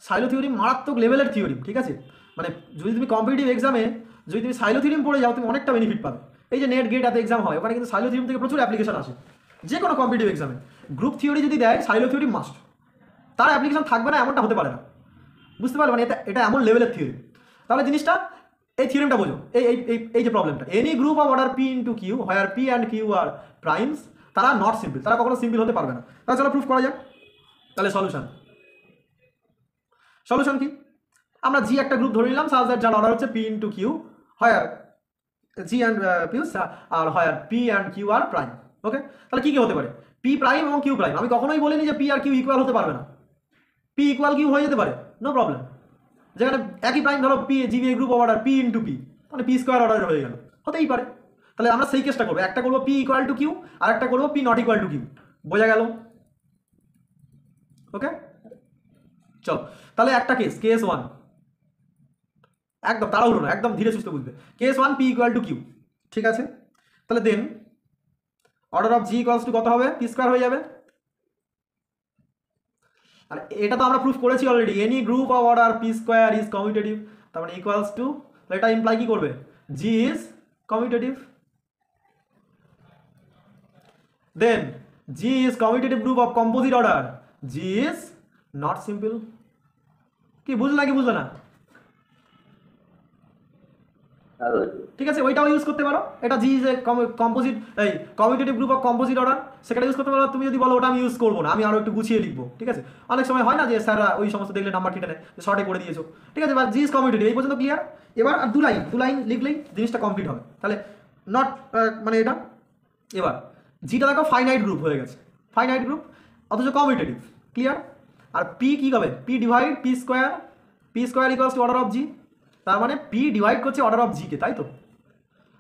সাইলো থিওরিম মারাত্মক লেভেলের থিওরিম, ঠিক আছে? মানে যদি তুমি কম্পিটিটিভ এক্সামে যদি তুমি সাইলো থিওরিম পড়ে যাও, তুমি অনেকটা বেনিফিট পাবে। এই যে নেট গেট এত এক্সাম হয়, ওখানে কিন্তু সাইলো থিওরিম থেকে প্রচুর অ্যাপ্লিকেশন আসে। যে কোনো কম্পিটিটিভ এক্সামে গ্রুপ থিওরি যদি দেয়, সাইলো থিওরিম মাস্ট। তার অ্যাপ্লিকেশন থাকবে না এমনটা হতে পারে না, বুঝতে পারবে? মানে এটা এমন লেভেলের থিওরি। তাহলে জিনিসটা, এই থিওরিমটা বোঝো, এই এই এই যে প্রবলেমটা, any group of order p into Q where P and Q are primes, তারা নট সিম্পল, তারা কখনো সিম্পল হতে পারবে না। তাহলে চলো প্রুফ করা যাক। তাহলে সলিউশন কি? আমরা জি একটা গ্রুপ ধরে নিলাম, সাজ দ্যাট যার অর্ডার হচ্ছে P into Q where G and পিউ are where P and Q are prime. Okay, তাহলে কি কি হতে পারে? পি প্রাইম এবং কিউ প্রাইম। আমি কখনোই বলিনি যে পি আর কিউ ইকুয়াল হতে পারবে না, পি ইকুয়াল কিউ হয়ে যেতে পারে, নো প্রবলেম। যেখানে একই প্রাইম ধরো P GB group of order p into P, মানে পি স্কোয়ার অর্ডার হয়ে গেল, হতেই পারে। তাহলে আমরা সেই কেসটা করবো, একটা করবো পি ইকুয়াল টু কিউ আর একটা করবো p not equal to q. বোঝা গেল? ওকে, চল তাহলে একটা কেস 1, একদম তাড়াহুড়ো না, একদম ধীরে সুস্থে বুঝবে। Case 1 P equal to Q, ঠিক আছে? তাহলে then order of G equals to কত হবে? পি স্কোয়ার হয়ে যাবে। আর এটা তো আমরা প্রুফ করেছি already, any group of order P square is commutative, তার মানে ইকুয়ালস টু, এটা ইমপ্লাই কি করবে? G is commutative. Then G is commutative group of composite order, G is not simple. কি বুঝলে নাকি বুঝলে না? ঠিক আছে, ওইটাও ইউজ করতে পারো। এটা জি যে কম্পোজিট, এই commutative group of composite order, সেটা ইউজ করতে পারো। তুমি যদি বলো ওটা আমি ইউজ করবো না, আমি আরও একটু গুছিয়ে লিখবো, ঠিক আছে? অনেক সময় হয় না যে স্যাররা ওই সমস্ত দেখলে নাম্বার কেটে নেয়, শর্টে করে দিয়েছো, ঠিক আছে? বা জি ইজ কমিউটেটিভ, এই পর্যন্ত ক্লিয়ার। এবার আর দু লাইন লিখলেই জিনিসটা কমপ্লিট হবে। তাহলে নট মানে এটা, এবার জিটা দেখো ফাইনাইট গ্রুপ হয়ে গেছে, ফাইনাইট গ্রুপ অথচ কমিউটেটিভ, ক্লিয়ার। আর পি কী হবে? P divide P square equals to order of G, তার মানে পি ডিভাইড করছে অর্ডার অফ জিকে, তাই তো?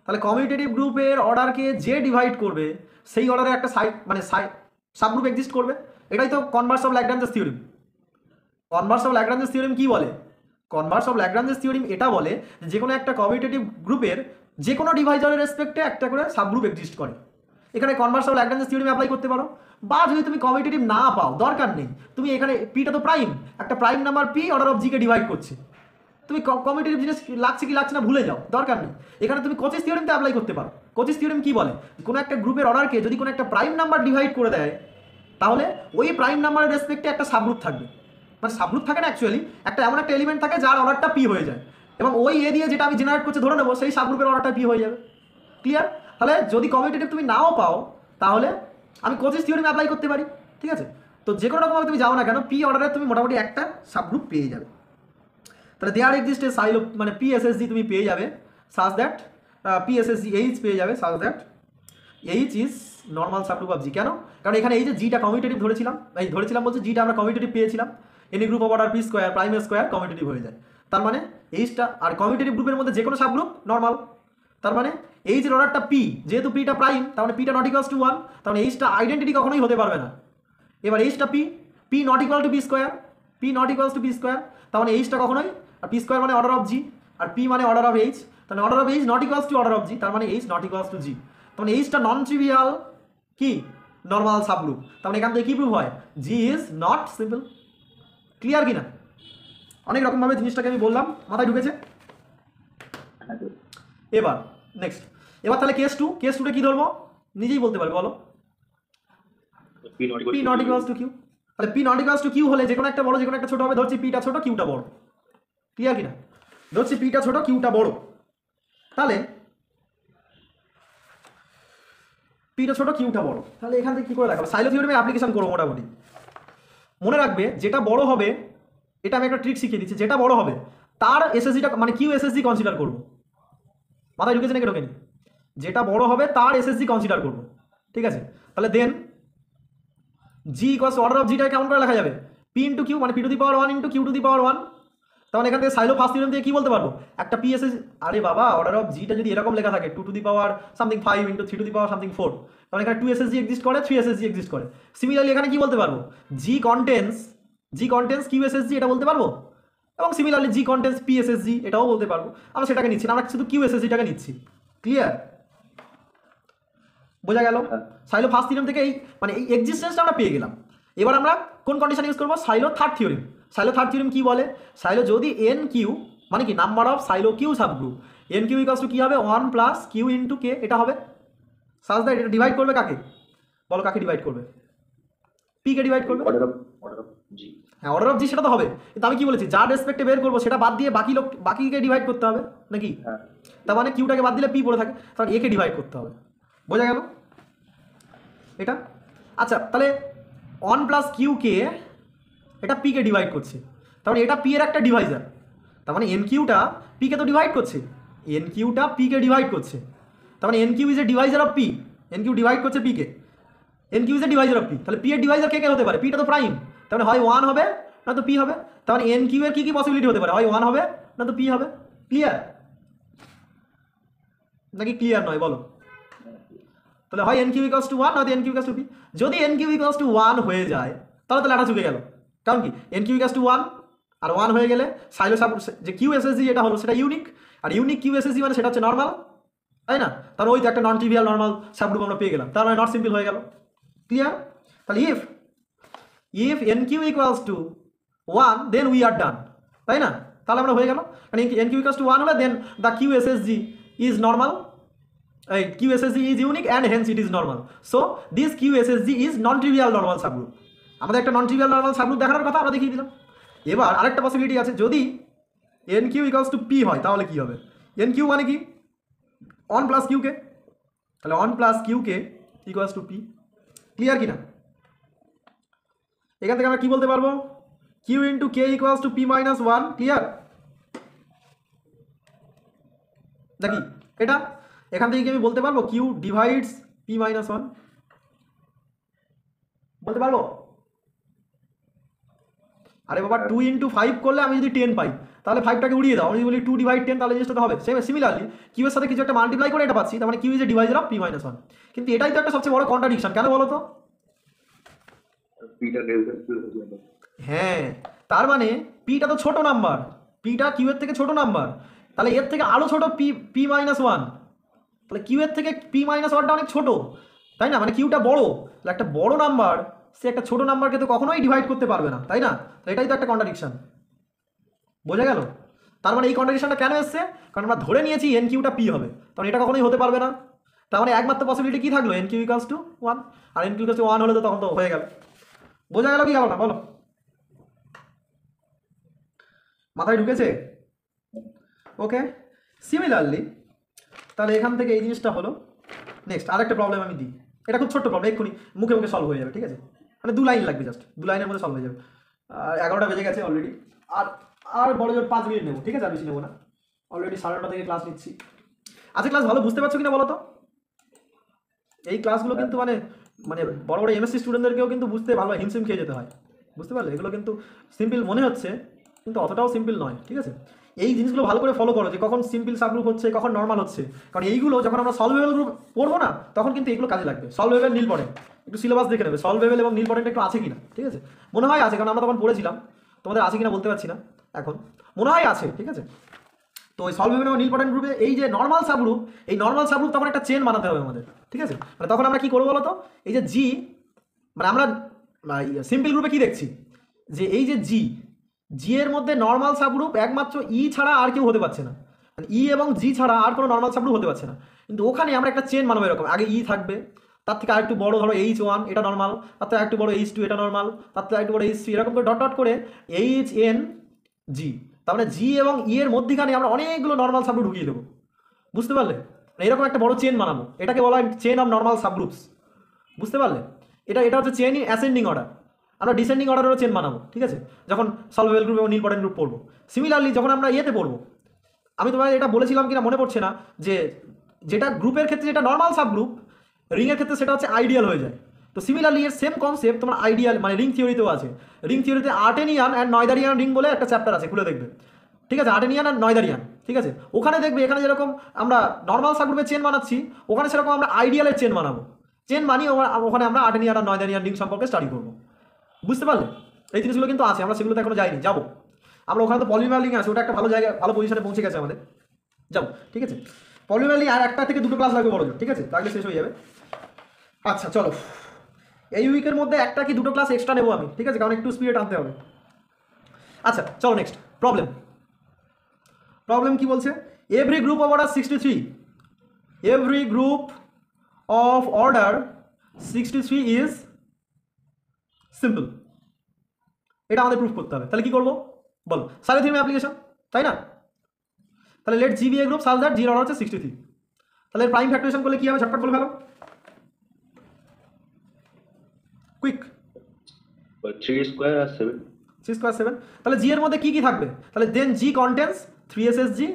তাহলে কমিউটেটিভ গ্রুপের অর্ডারকে যে ডিভাইড করবে সেই অর্ডারে একটা সাবগ্রুপ এক্সিস্ট করবে। এটাই তো Converse of Lagrange's theorem. Converse of Lagrange's theorem কি বলে? কনভার্স অফ ল্যাগ্রাঞ্জেস থিওরেম এটা বলে যে কোনো একটা কমিউটেটিভ গ্রুপের যে কোনো ডিভাইজারের রেসপেক্টে একটা করে সাবগ্রুপ এক্সিস্ট করে। এখানে Converse of Lagrange's theorem apply করতে পারো। বা যদি তুমি কমিউটেটিভ না পাও, দরকার নেই, তুমি এখানে পিটা তো প্রাইম, একটা prime number P order of GK divide করছে, তুমি কমিউটেটিভ জিনিস লাগছে কি লাগছে না ভুলে যাও, দরকার নেই। এখানে তুমি কোচিস থিওরেমটা অ্যাপ্লাই করতে পারো। কোচিস থিওরেম কি বলে? কোনো একটা গ্রুপের অর্ডারকে যদি কোনো একটা প্রাইম নাম্বার ডিভাইড করে দেয়, তাহলে ওই প্রাইম নাম্বারের রেসপেক্টে একটা সাবগ্রুপ থাকবে। মানে সাবগ্রুপ থাকে না, অ্যাকচুয়ালি একটা এমন একটা এলিমেন্ট থাকে যার অর্ডারটা পি হয়ে যায়, এবং ওই এ দিয়ে যেটা আমি জেনারেট করছি ধরে নেবো সেই সাবগ্রুপের অর্ডারটা পি হয়ে যাবে, ক্লিয়ার? তাহলে যদি কমিউটেটিভ তুমি নাও পাও, তাহলে আমি কোচিস থিওরেম অ্যাপ্লাই করতে পারি, ঠিক আছে? তো যে কোনো রকমভাবে তুমি যাও না কেন, পি অর্ডারে তুমি মোটামুটি একটা সাবগ্রুপ পেয়ে যাবে। তাহলে দেয়ার এক্সিস্ট এ সাইলো মানে পিএসএসজি তুমি পেয়ে যাবে, সাজ দ্যাট পিএসএসজি এইচ পেয়ে যাবে, such that H is normal subgroup of G. কেন? কারণ এখানে এই যে জিটা কমিউটেটিভ ধরেছিলাম বলছে জিটা আমরা কমিউটেটিভ পেয়েছিলাম, any group of order P square prime square commutative হয়ে যায়। তার মানে এইচটা আর কমিউটেটিভ গ্রুপের মধ্যে যে কোনো সাবগ্রুপ নর্মাল। তার মানে এইচের অর্ডারটা পি, যেহেতু পিটা প্রাইম, তার মানে পিটা নট ইকুয়ালস টু 1, তার মানে এইচটা আইডেন্টিটি কখনোই হতে পারবে না। এবার এইচটা P not equal to P square, তার মানে এইচটা কখনোই, আর পি স্কোয়ার মানে অর্ডার অফ জি, আর পি মানে অর্ডার অফ এইচ, তাহলে order of H not equals to order of G, তার মানে H not equals to G. তার মানে এইচটা নন ট্রিভিয়াল কি নর্মাল সাবগ্রুপ। তার মানে এখান থেকে কি প্রুভ হয়? G is not simple. Clear কি না? অনেক রকমভাবে জিনিসটাকে আমি বললাম, মাথায় ঢুকেছে? এবার নেক্সট, এবার তাহলে কেস টুটা কি ধরবো? নিজেই বলতে পারবে, বলো। P not equals to Q. তাহলে P not equals to Q হলে যে কোনো একটা বড়, যে কোনো একটা ছোট হবে। ধরছি পিটা ছোট কিউটা বড়, ক্লিয়ার কিনা? ধরছি পিটা ছোট কিউটা বড়, তাহলে পিটা ছোট কিউটা বড়, তাহলে এখান থেকে কি করে দেখাবো? সাইলো থিওরেমে অ্যাপ্লিকেশন করবো মোটামুটি। মনে রাখবে যেটা বড় হবে, এটা আমি একটা ট্রিক শিখিয়ে দিচ্ছি, যেটা বড় হবে তার এসএসজিটা মানে কিউ এসএসজি কনসিডার করবো। মাথায় ঢুকেছে নাকি ঢোকেনি? যেটা বড় হবে তার এসএসজি কনসিডার করবো, ঠিক আছে? তাহলে then G equals order of জিটা কেমন করে লেখা যাবে? পি ইন্টু কিউ মানে P to the power 1 into Q to the power 1। তাহলে এখান থেকে সাইলো ফার্স্ট থিওরেম থেকে কি বলতে পারবো? একটা পি এসএস, আরে বাবা অর্ডার অফ জিটা যদি এরকম লেখা থাকে 2 two the power something 5 into 3 two the power something 4, তাহলে এখানে 2 এসএসজি এক্সিস্ট করে, 3 এসএসজি এক্সিস্ট করে। সিমিলারলি এখানে কি বলতে পারবো? জি কন্টেন্স জি কন্টেন্স কিউএসএসজি এটা বলতে পারবো, এবং সিমিলারলি জি কন্টেন্স পিএসএসজি এটাও বলতে পারবো। আমরা সেটাকে নিচ্ছি না, আমরা শুধু কিউএসএসজিটাকে নিচ্ছি। ক্লিয়ার? বোঝা গেল? হ্যাঁ। সাইলো ফার্স্ট থিওরেম থেকে এই মানে এই এক্সিস্টেন্সটা আমরা পেয়ে গেলাম। এবার আমরা কোন কন্ডিশন ইউজ করবো? Sylow third theorem. Sylow third theorem কি বলে? সাইলো যদি এন কিউ মানে কি number of Sylow q subgroup, n q equals to কি হবে? 1 প্লাস কিউ ইন্টু কে, এটা হবে। সাজ দ্যাট এটা ডিভাইড করবে কাকে? বলো কাকে ডিভাইড করবে? পি কে ডিভাইড করবে। অর্ডার অফ জি। হ্যাঁ অর্ডার অফ জি সেটা তো হবে, কিন্তু আমি কি বলেছি যার রেসপেক্টে বের করবো সেটা বাদ দিয়ে বাকিকে ডিভাইড করতে হবে নাকি? হ্যাঁ। তার মানে কিউটাকে বাদ দিলে পি পড়ে থাকে, তখন একে ডিভাইড করতে হবে। বোঝা গেল এটা? আচ্ছা তাহলে 1 প্লাস কিউ কে এটা পি কে ডিভাইড করছে, তার মানে এটা পি এর একটা ডিভাইজার। তার মানে এন কিউটা পি কে তো ডিভাইড করছে, এন কিউটা পি কে ডিভাইড করছে, তার মানে N Q is a divisor of P. N Q divide করছে পি কে, N Q is a divisor of P. তাহলে পি এর ডিভাইজার কে কে হতে পারে? পিটা তো প্রাইম, তার মানে হয় 1 হবে না তো পি হবে। তার মানে এন কিউ এর কি কি পসিবিলিটি হতে পারে? হয় 1 হবে না তো পি হবে। ক্লিয়ার নাকি ক্লিয়ার নয় বলো? তাহলে হয় এন কিউ ইকুয়ালস টু 1 নয়তো n Q equals to p. যদি এন কিউ ইকুয়ালস টু 1 হয়ে যায় তাহলে তো লেটা চুকে গেল, কারণ কি এন কিউ ইকুয়ালস টু 1 আর 1 হয়ে গেলে সাইলো সাব যে কিউ এসএসজি যেটা হলো সেটা ইউনিক, আর ইউনিক কিউ এসএসজি মানে সেটা হচ্ছে নর্মাল, তাই না? তাহলে ওই তো একটা নন ট্রিভিয়াল নর্মাল সাবগ্রুপ আমরা পেয়ে গেলাম, তার মানে নট সিম্পল হয়ে গেল। ক্লিয়ার? তাহলে if N Q equals to 1 then we are done, তাই না? তাহলে আমরা হয়ে গেল, কারণ এন কিউ ইকুয়ালস টু 1 হলে then the Q SSG is normal, QSSG is unique and hence it is normal. So this QSSG is non-trivial normal subgroup. আমাদের একটা non-trivial normal subgroup দেখানোর কথা আমরা দেখিয়ে দিলাম। এবার আরেকটা পসিবিলিটি আছে, যদি NQ equals to P হয় তাহলে কি হবে? NQ মানে কি 1 প্লাস কিউ কে, তাহলে 1 plus Q K equals to P. Clear কিনা? এখান থেকে আমরা কি বলতে পারবো? Q into K equals to P minus 1। Clear নাকি? এটা এখান থেকে কি আমি বলতে পারবো কিউ ডিভাইডস পি মাইনাস 1? বলতে পারবো? আরে বাবা 2 ইন্টু 5 করলে আমি যদি 10 পাই তাহলে 5টাকে উড়িয়ে দাও, আমি যদি বলি 2 ডিভাইড 10 তাহলে জিনিসটা তো হবে। সেম সিমিলারলি কিউ এর সাথে কিছু একটা মাল্টিপ্লাই করে এটা পাচ্ছি, তার মানে Q is a divisor of P minus 1। কিন্তু এটাই তো একটা সবচেয়ে বড় কন্ট্রাডিকশন, কেন বলো তো? পিটা লেস দ্যান কিউ। হ্যাঁ তার মানে পিটা তো ছোট নাম্বার, পিটা কিউ এর থেকে ছোট নাম্বার, তাহলে এর থেকে আরো ছোট পি মাইনাস 1, তাহলে কিউ এর থেকে পি মাইনাস 1টা অনেক ছোট, তাই না? মানে কিউটা বড়, তাহলে একটা বড় নাম্বার সে একটা ছোট নাম্বারকে তো কখনোই ডিভাইড করতে পারবে না, তাই না? তো এটাই তো একটা কন্ট্রাডিকশন। বোঝা গেল? তার মানে এই কন্ট্রাডিকশনটা কেন এসছে? কারণ আমরা ধরে নিয়েছি এন কিউটা পি হবে, তখন এটা কখনোই হতে পারবে না। তার মানে একমাত্র পসিবিলিটি কি থাকলো? এন কিউ ইকুয়ালস টু 1, আর এন কিউ ইকুয়ালস টু 1 হলে তো তখন তো হয়ে গেল। বোঝা গেল কি গেল না বলো? মাথায় ঢুকেছে? ওকে সিমিলারলি তাহলে এখান থেকে এই জিনিসটা হলো। নেক্সট আরেকটা প্রবলেম আমি দিই, এটা খুব ছোট্ট প্রবলেম, এক্ষুনি মুখে মুখে সলভ হয়ে যাবে, ঠিক আছে? মানে 2 লাইন লাগবে, জাস্ট 2 লাইনের মধ্যে সলভ হয়ে যাবে। আর 11টা বেজে গেছে অলরেডি, আর আর বড় জোর 5 মিনিট নেবো, ঠিক আছে? আর বেশি নেবো না, অলরেডি 9:30 থেকে ক্লাস নিচ্ছি। আচ্ছা ক্লাস ভালো বুঝতে পারছো কিনা বলো তো? এই ক্লাসগুলো কিন্তু মানে মানে বড় বড় এমএসসি স্টুডেন্টদেরকেও কিন্তু বুঝতে ভালো হিমশিম খেয়ে যেতে হয়, বুঝতে পারলে? এগুলো কিন্তু সিম্পল মনে হচ্ছে কিন্তু অতটাও সিম্পল নয়, ঠিক আছে? এই জিনিসগুলো ভালো করে ফলো করো যে কখন সিম্পল সাবগ্রুপ হচ্ছে কখন নর্মাল হচ্ছে, কারণ এইগুলো যখন আমরা সলভেবল গ্রুপ পড়বো না তখন কিন্তু এগুলো কাজে লাগবে। সলভেবল নীল পড়েন একটু সিলেবাস দেখে নেবে, সলভেবল এবং নীল পড়েনটা একটু আছে কিনা, ঠিক আছে? মনে হয় আছে, কারণ আমরা তখন পড়েছিলাম, তোমাদের আছে কিনা বলতে পারছি না এখন, মনে হয় আছে, ঠিক আছে? তো ওই সলভেবল এবং নীল পটেন্ট গ্রুপে এই যে নর্মাল সাবগ্রুপ, এই নর্মাল সাবগ্রুপ তখন একটা চেন বানাতে হবে আমাদের, ঠিক আছে? মানে তখন আমরা কি করবো বলো তো? এই যে জি মানে আমরা সিম্পল গ্রুপে কি দেখছি যে এই যে জি এর মধ্যে নর্মাল সাবগ্রুপ একমাত্র ই ছাড়া আর কেউ হতে পারছে না, মানে ই এবং জি ছাড়া আর কোনো নর্মাল সাবগ্রুপ হতে পারছে না। কিন্তু ওখানে আমরা একটা চেন বানাবো এরকম, আগে ই থাকবে, তার থেকে আরেকটু বড় ধরো H1 এটা নর্মাল, তার থেকে আরেকটু বড় H2 এটা নর্মাল, তার থেকে আরেকটু বড় H3, এরকম করে ডট ডট করে HN জি, তার মানে জি এবং ই এর মধ্যখানে আমরা অনেকগুলো নর্মাল সাবগ্রুপ ঢুকিয়ে দেবো, বুঝতে পারলে? এরকম একটা বড় চেন বানাবো, এটাকে বলা হয় চেন অফ নর্মাল সাবগ্রুপস, বুঝতে পারলে? এটা হচ্ছে চেন ইন অ্যাসেন্ডিং অর্ডার। আমরা ডিসেন্ডিং অর্ডারেরও চেন বানাবো, ঠিক আছে? যখন সলভেবল গ্রুপ এবং নীল পটেন্ট গ্রুপ পড়বো। সিমিলারলি যখন আমরা ইয়েতে পড়বো, আমি তোমার এটা বলেছিলাম কিনা মনে পড়ছে না, যে যেটা গ্রুপের ক্ষেত্রে যেটা নর্মাল সাবগ্রুপ, রিংয়ের ক্ষেত্রে সেটা হচ্ছে আইডিয়াল হয়ে যায়। তো সিমিলারলি এর সেম কনসেপ্ট তোমার আইডিয়াল মানে রিং থিওরিতেও আছে। রিং থিওরিতে আর্টেনিয়ান অ্যান্ড নয়দারিয়ান রিং বলে একটা চ্যাপ্টার আছে, খুলে দেখবে, ঠিক আছে? আর্টেনিয়ান আর নয়দারিয়ান, ঠিক আছে? ওখানে দেখবে এখানে যেরকম আমরা নর্মাল সাবগ্রুপের চেন বানাচ্ছি, ওখানে সেরকম আমরা আইডিয়ালের চেন বানাবো। চেন বানিয়ে ওখানে আমরা আর্টেনিয়ান আর নয়দারিয়ান রিং সম্পর্কে স্টাডি করবো, বুঝতে পারলে? এই জিনিসগুলো কিন্তু আছে, আমরা সেগুলোতে এখনো যাইনি, যাবো আমরা। ওখানে তো পলিমার লিঙ্ক আছে, ওটা একটা ভালো জায়গায় ভালো পজিশনে পৌঁছে গেছে আমাদের, যাবো। ঠিক আছে, পলিমার লিঙ্ক আর একটা থেকে দুটো ক্লাস লাগবে বড় জোর, ঠিক আছে, তাহলে শেষ হয়ে যাবে। আচ্ছা চলো, এই উইকের মধ্যে একটা কি দুটো ক্লাস এক্সট্রা নেবো আমি, ঠিক আছে, কারণ একটু স্পিড আনতে হবে। আচ্ছা চলো নেক্সট প্রবলেম। প্রবলেম কি বলছে, every group of order 63, every group of order 63 is simple. এটা আমাদের প্রুফ করতে হবে, তাহলে কি করবো বলো, সাইলো থিওরেম অ্যাপ্লিকেশন, তাই না? তাহলে let G be a group such that জির অর্ডার হচ্ছে 63, তাহলে প্রাইম ফ্যাক্টরেশন করলে কি হবে, ঝটপট বলে ফেলো, কুইক। 3 স্কোয়ার আর 7। 3 স্কোয়ার 7, তাহলে জি এর মধ্যে কি কি থাকবে, তাহলে then G contains 3 SSG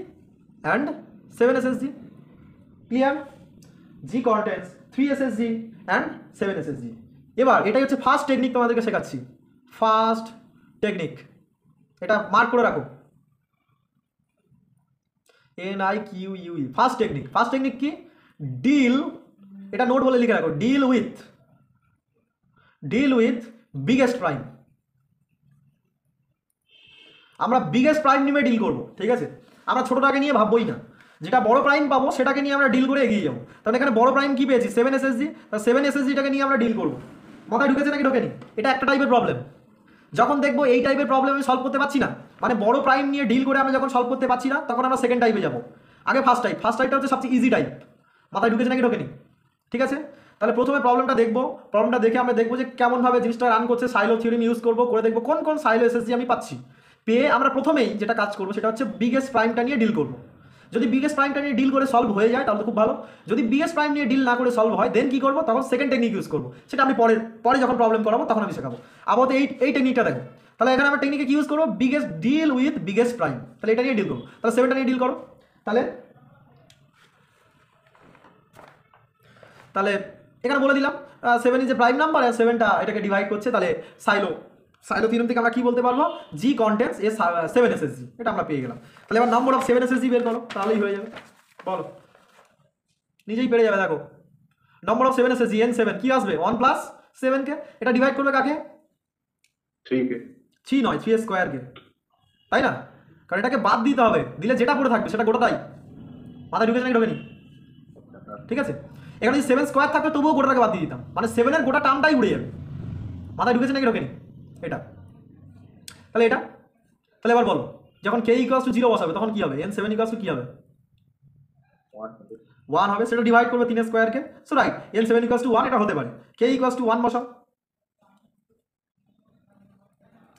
and 7 SSG, clear? G contains 3 SSG and 7 SSG. এবার এটাই হচ্ছে ফার্স্ট টেকনিক তোমাদেরকে শেখাচ্ছি, ফার্স্ট টেকনিক, এটা মার্ক করে রাখো, NIQUE, first technique. First technique কি, ডিল, এটা নোট বলে লিখে রাখো, ডিল উইথ বিগেস্ট প্রাইম। আমরা বিগেস্ট প্রাইম নিয়ে ডিল করবো, ঠিক আছে, আমরা ছোটটাকে নিয়ে ভাববোই না, যেটা বড় প্রাইম পাবো সেটাকে নিয়ে আমরা ডিল করে এগিয়ে যাবো। তাহলে এখানে বড় প্রাইম কি পেয়েছি, 7 এসএসজি, তাহলে 7 এসএসজিটাকে নিয়ে আমরা ডিল করবো। মাথায় ঢুকেছে নাকি ঢোকেনি? এটা একটা টাইপের প্রবলেম। যখন দেখবো এই টাইপের প্রবলেম আমি সলভ করতে পারছি না, মানে বড় প্রাইম নিয়ে ডিল করে আমরা যখন সলভ করতে পারছি না, তখন আমরা সেকেন্ড টাইপে যাবো। আগে ফার্স্ট টাইপটা হচ্ছে সবচেয়ে ইজি টাইপ। মাথায় ঢুকেছে নাকি ঢোকেনি? ঠিক আছে, তাহলে প্রথমে প্রবলেমটা দেখবো, প্রবলেমটা দেখে আমরা দেখবো যে কেমনভাবে জিনিসটা রান করছে, সাইলো থিওরেম ইউজ করবো, করে দেখবো কোন কোন সাইলো এসএসজি আমি পাচ্ছি। পেয়ে আমরা প্রথমেই যেটা কাজ করবো সেটা হচ্ছে বিগেস্ট প্রাইমটা নিয়ে ডিল করবো। যদি বিগেস্ট প্রাইমটা নিয়ে ডিল করে সলভ হয়ে যায় তাহলে খুব ভালো, যদি বিগেস্ট প্রাইম নিয়ে ডিল না করে সলভ হয় দেন কি করবো, তখন সেকেন্ড টেকনিক ইউজ করবো, সেটা আমি পরে যখন প্রবলেম করাবো তখন আমি শেখাবো। আপাতত এই টেকনিকটা দেখো, তাহলে এখানে আমরা টেকনিকে কি ইউজ করবো, biggest deal with biggest prime, তাহলে এটা নিয়ে ডিল করবো, তাহলে 7টা নিয়ে ডিল করো। তাহলে এখানে বলে দিলাম 7 ইজ এ প্রাইম নাম্বার, আর 7টা এটাকে ডিভাইড করছে, তাহলে সাইলো থিওরেম থেকে আমরা কি বলতে পারবো, জি কন্টেন্টস এ 7 এসএসজি, এটা আমরা পেয়ে গেলাম। তাহলে এবার নাম্বার অফ 7 এসএসজি বের করো, তাহলেই হয়ে যাবে, বলো, নিজেই পেরে যাবে। দেখো নম্বর অফ 7 এসএসজি n7 কি আসবে, 1 প্লাস 7 কে, এটা ডিভাইড করবে কাকে, 3 কে, 3 নয় 3 স্কোয়ার কে, তাই না? কারণ এটাকে বাদ দিতে হবে, দিলে যেটা পড়ে থাকবে সেটা গোটাটাই। মাথায় ঢুকেছে নাকি ঢোকেনি? ঠিক আছে, এখানে যদি 7 স্কোয়ার থাকতো তবুও গোটাটাকে বাদ দিয়ে দিতাম, মানে 7-এর গোটা টার্মটাই উড়ে যাবে। মাথায় ঢুকেছে নাকি ঢোকেনি? এটা তাহলে এটা, তাহলে এবার বলো, যখন k = 0 বসাবে তখন কি হবে, n7 = কি হবে, 1 হবে, সেটা ডিভাইড করবে 3 স্কোয়ারকে, সো রাইট n7 = 1, এটা হতে পারে। k = 1 বসাও,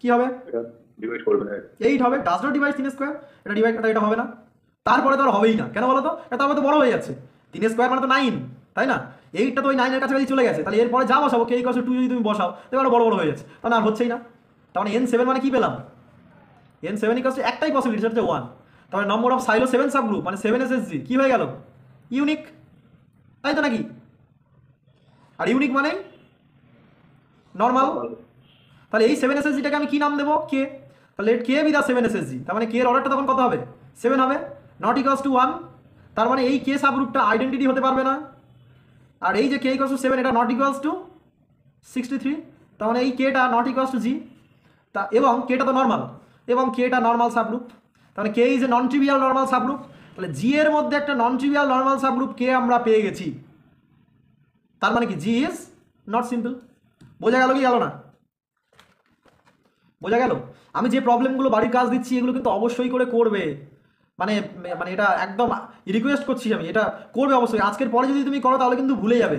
কি হবে, এটা ডিভাইড করবে না, 8 হবে, ডাজ নট ডিভাইড 3 স্কোয়ার, এটা ডিভাইড এটা হবে না। তারপরে তো আর হবেই না, কেন বলো তো, এটা তো বড় হয়ে যাচ্ছে, 3 স্কোয়ার মানে তো 9, তাই না? 8টা তো ওই 9-এর কাছাকাছি চলে গেছে, তাহলে এরপরে যা বসাবো k = 2 যদি তুমি বসাও তাহলে বড় বড় হয়ে যাচ্ছে, তাহলে আর হচ্ছেই না। তার মানে n7 মানে কি পেলাম, n7 = একটাই পসিবিলিটি, সেটা হচ্ছে 1। তাহলে নম্বর অফ সাইলো 7 সাবগ্রুপ মানে 7 এসএসজি কি হয়ে গেল, ইউনিক, তাই তো নাকি? আর ইউনিক মানে নর্মাল, তাহলে এই 7 এসএসজিটাকে আমি কি নাম দেবো, কে, তাহলে লেট কে বি দা 7 এসএসজি, তার মানে কে এর অর্ডারটা তখন কত হবে, 7 হবে, নট = 1, তার মানে এই কে সাবগ্রুপটা আইডেন্টিটি হতে পারবে না। আর এই যে k = 7 এটা নট = 63, তার মানে এই কেটা নট = জি, তা এবং কেটা তো নর্মাল, এবং কেটা নর্মাল সাবগ্রুপ, তাহলে K is a non trivial normal subgroup, তাহলে জি এর মধ্যে একটা নন ট্রিভিয়াল নর্মাল সাবগ্রুপ কে আমরা পেয়ে গেছি, তার মানে কি জি ইজ নট সিম্পল। বোঝা গেল কি গেল না, বোঝা গেল? আমি যে প্রবলেমগুলো বাড়ির কাজ দিচ্ছি এগুলো কিন্তু অবশ্যই করে করবে, মানে মানে এটা একদম রিকোয়েস্ট করছি আমি, এটা করবে অবশ্যই। আজকের পরে যদি তুমি করো তাহলে কিন্তু ভুলে যাবে,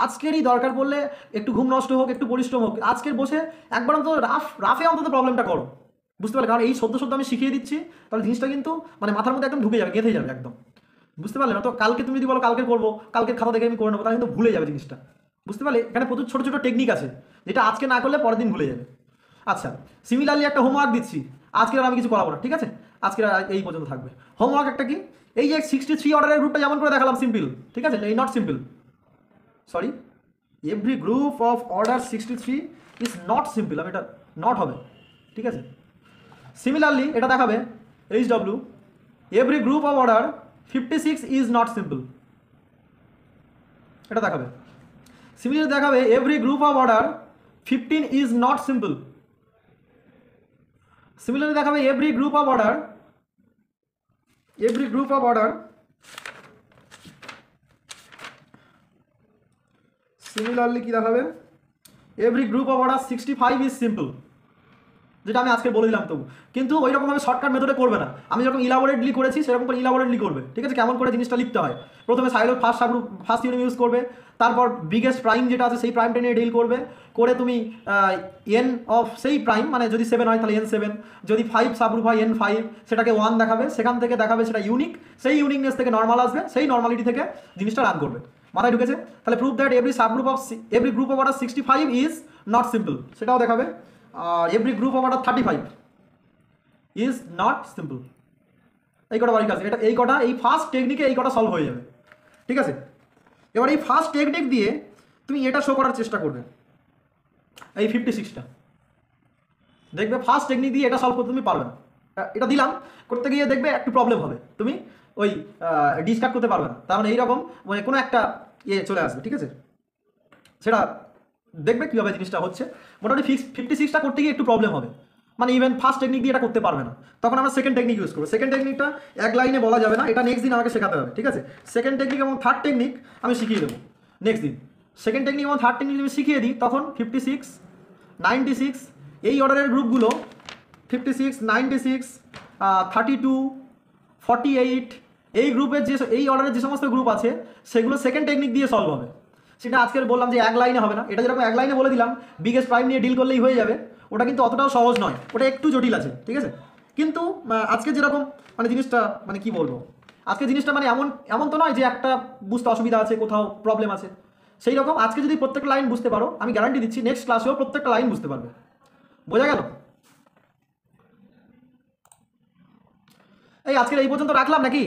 আজকেরই দরকার পড়লে একটু ঘুম নষ্ট হোক, একটু পরিশ্রম হোক, আজকের বসে একবার অন্তত রাফে অন্তত প্রবলেমটা করো, বুঝতে পারলে? কারণ এই সদ্য আমি শিখিয়ে দিচ্ছি, তাহলে জিনিসটা কিন্তু মানে মাথার মধ্যে একদম ঢুকে যাবে, গেঁথে যাবে একদম, বুঝতে পারলে না? তো কালকে তুমি যদি বলো কালকে করবো, কালকের খাতা দেখে আমি করে নেবো, তাহলে কিন্তু ভুলে যাবে জিনিসটা, বুঝতে পারলে? এখানে প্রচুর ছোটো ছোটো টেকনিক আছে যেটা আজকে না করলে পরের দিন ভুলে যাবে। আচ্ছা, সিমিলারলি একটা হোমওয়ার্ক দিচ্ছি, আজকে আর আমি কিছু করাবো না, ঠিক আছে? আজকে এই পর্যন্ত থাকবে হোমওয়ার্ক একটা কি, এই যে 63 অর্ডারের গ্রুপটা যেমন করে দেখালাম সিম্পল, ঠিক আছে, এই not simple, sorry, every group of order 63 is not simple, আমি এটা নট হবে, ঠিক আছে? সিমিলারলি এটা দেখাবে HW, every group of order 56 is not simple, এটা দেখাবে। সিমিলারলি দেখাবে every group of order 15 is not simple, similarly দেখাবে every group of order, every group of order similarly কি দেখাবে, every group of order 65 is simple, যেটা আমি আজকে বলে দিলাম। তবু কিন্তু ওই রকমভাবে শর্টকাট মেথডে করবে না, আমি যেরকম ইলাবোরেটলি করেছি সেরকম করে ইলাবোরেটলি করবে, ঠিক আছে? কেমন করে জিনিসটা লিখতে হয়, প্রথমে সাইলোর first subgroup first unit use করবে, তারপর বিগেস্ট প্রাইম যেটা আছে সেই প্রাইমটা নিয়ে ডিল করবে, করে তুমি এন অফ সেই প্রাইম, মানে যদি 7 হয় তাহলে N7, যদি 5 সাবগ্রুপ হয় N5, সেটাকে 1 দেখাবে, সেখান থেকে দেখাবে সেটা ইউনিক, সেই ইউনিকনেস থেকে নর্মাল আসবে, সেই নর্মালিটি থেকে জিনিসটা রান করবে। মাথায় ঢুকেছে? তাহলে prove that every subgroup of every group of order 65 is not simple, সেটাও দেখাবে। আর every group of order 35 is not simple. এই কটা বাড়ির কাছে, এটা এই কটা, এই ফার্স্ট টেকনিকে এই কটা সলভ হয়ে যাবে, ঠিক আছে? এবার এই ফার্স্ট টেকনিক দিয়ে তুমি এটা শো করার চেষ্টা করবে, এই 56টা দেখবে ফার্স্ট টেকনিক দিয়ে এটা সলভ করতে তুমি পারবে না। এটা দিলাম, করতে গিয়ে দেখবে একটু প্রবলেম হবে, তুমি ওই ডিসকার্ড করতে পারবে না, তার মানে এইরকম মানে কোনো একটা ইয়ে চলে আসবে, ঠিক আছে? সেটা দেখবে কীভাবে জিনিসটা হচ্ছে। মোটামুটি 56টা করতে গিয়ে একটু প্রবলেম হবে, মানে ইভেন ফার্স্ট টেকনিক দিয়ে এটা করতে পারবে না, তখন আমরা সেকেন্ড টেকনিক ইউজ করবো। সেকেন্ড টেকনিকটা এক লাইনে বলা যাবে না, এটা নেক্সট দিন আমাকে শেখাতে হবে, ঠিক আছে? সেকেন্ড টেকনিক এবং থার্ড টেকনিক আমি শিখিয়ে দেবো নেক্সট দিন। সেকেন্ড টেকনিক এবং থার্ড টেকনিক যদি শিখিয়ে দিই, তখন 56, 96 এই অর্ডারের গ্রুপগুলো 56, 96, 32, 48 এই গ্রুপের যে এই অর্ডারের যে সমস্ত গ্রুপ আছে সেগুলো সেকেন্ড টেকনিক দিয়ে সলভ হবে। সেটা আজকের বললাম যে এক লাইনে হবে না, এটা যেরকম এক লাইনে বলে দিলাম বিগেস্ট প্রাইম নিয়ে ডিল করলেই হয়ে যাবে, ওটা কিন্তু অতটাও সহজ নয়, ওটা একটু জটিল আছে, ঠিক আছে? কিন্তু আজকে যেরকম মানে জিনিসটা মানে কি বলবো, আজকে জিনিসটা মানে এমন তো নয় যে একটা বুঝতে অসুবিধা আছে, কোথাও প্রবলেম আছে, সেই রকম আজকে যদি প্রত্যেকটা লাইন বুঝতে পারো, আমি গ্যারান্টি দিচ্ছি নেক্সট ক্লাসেও প্রত্যেকটা লাইন বুঝতে পারবে। বোঝা গেল? এই আজকের এই পর্যন্ত রাখলাম নাকি?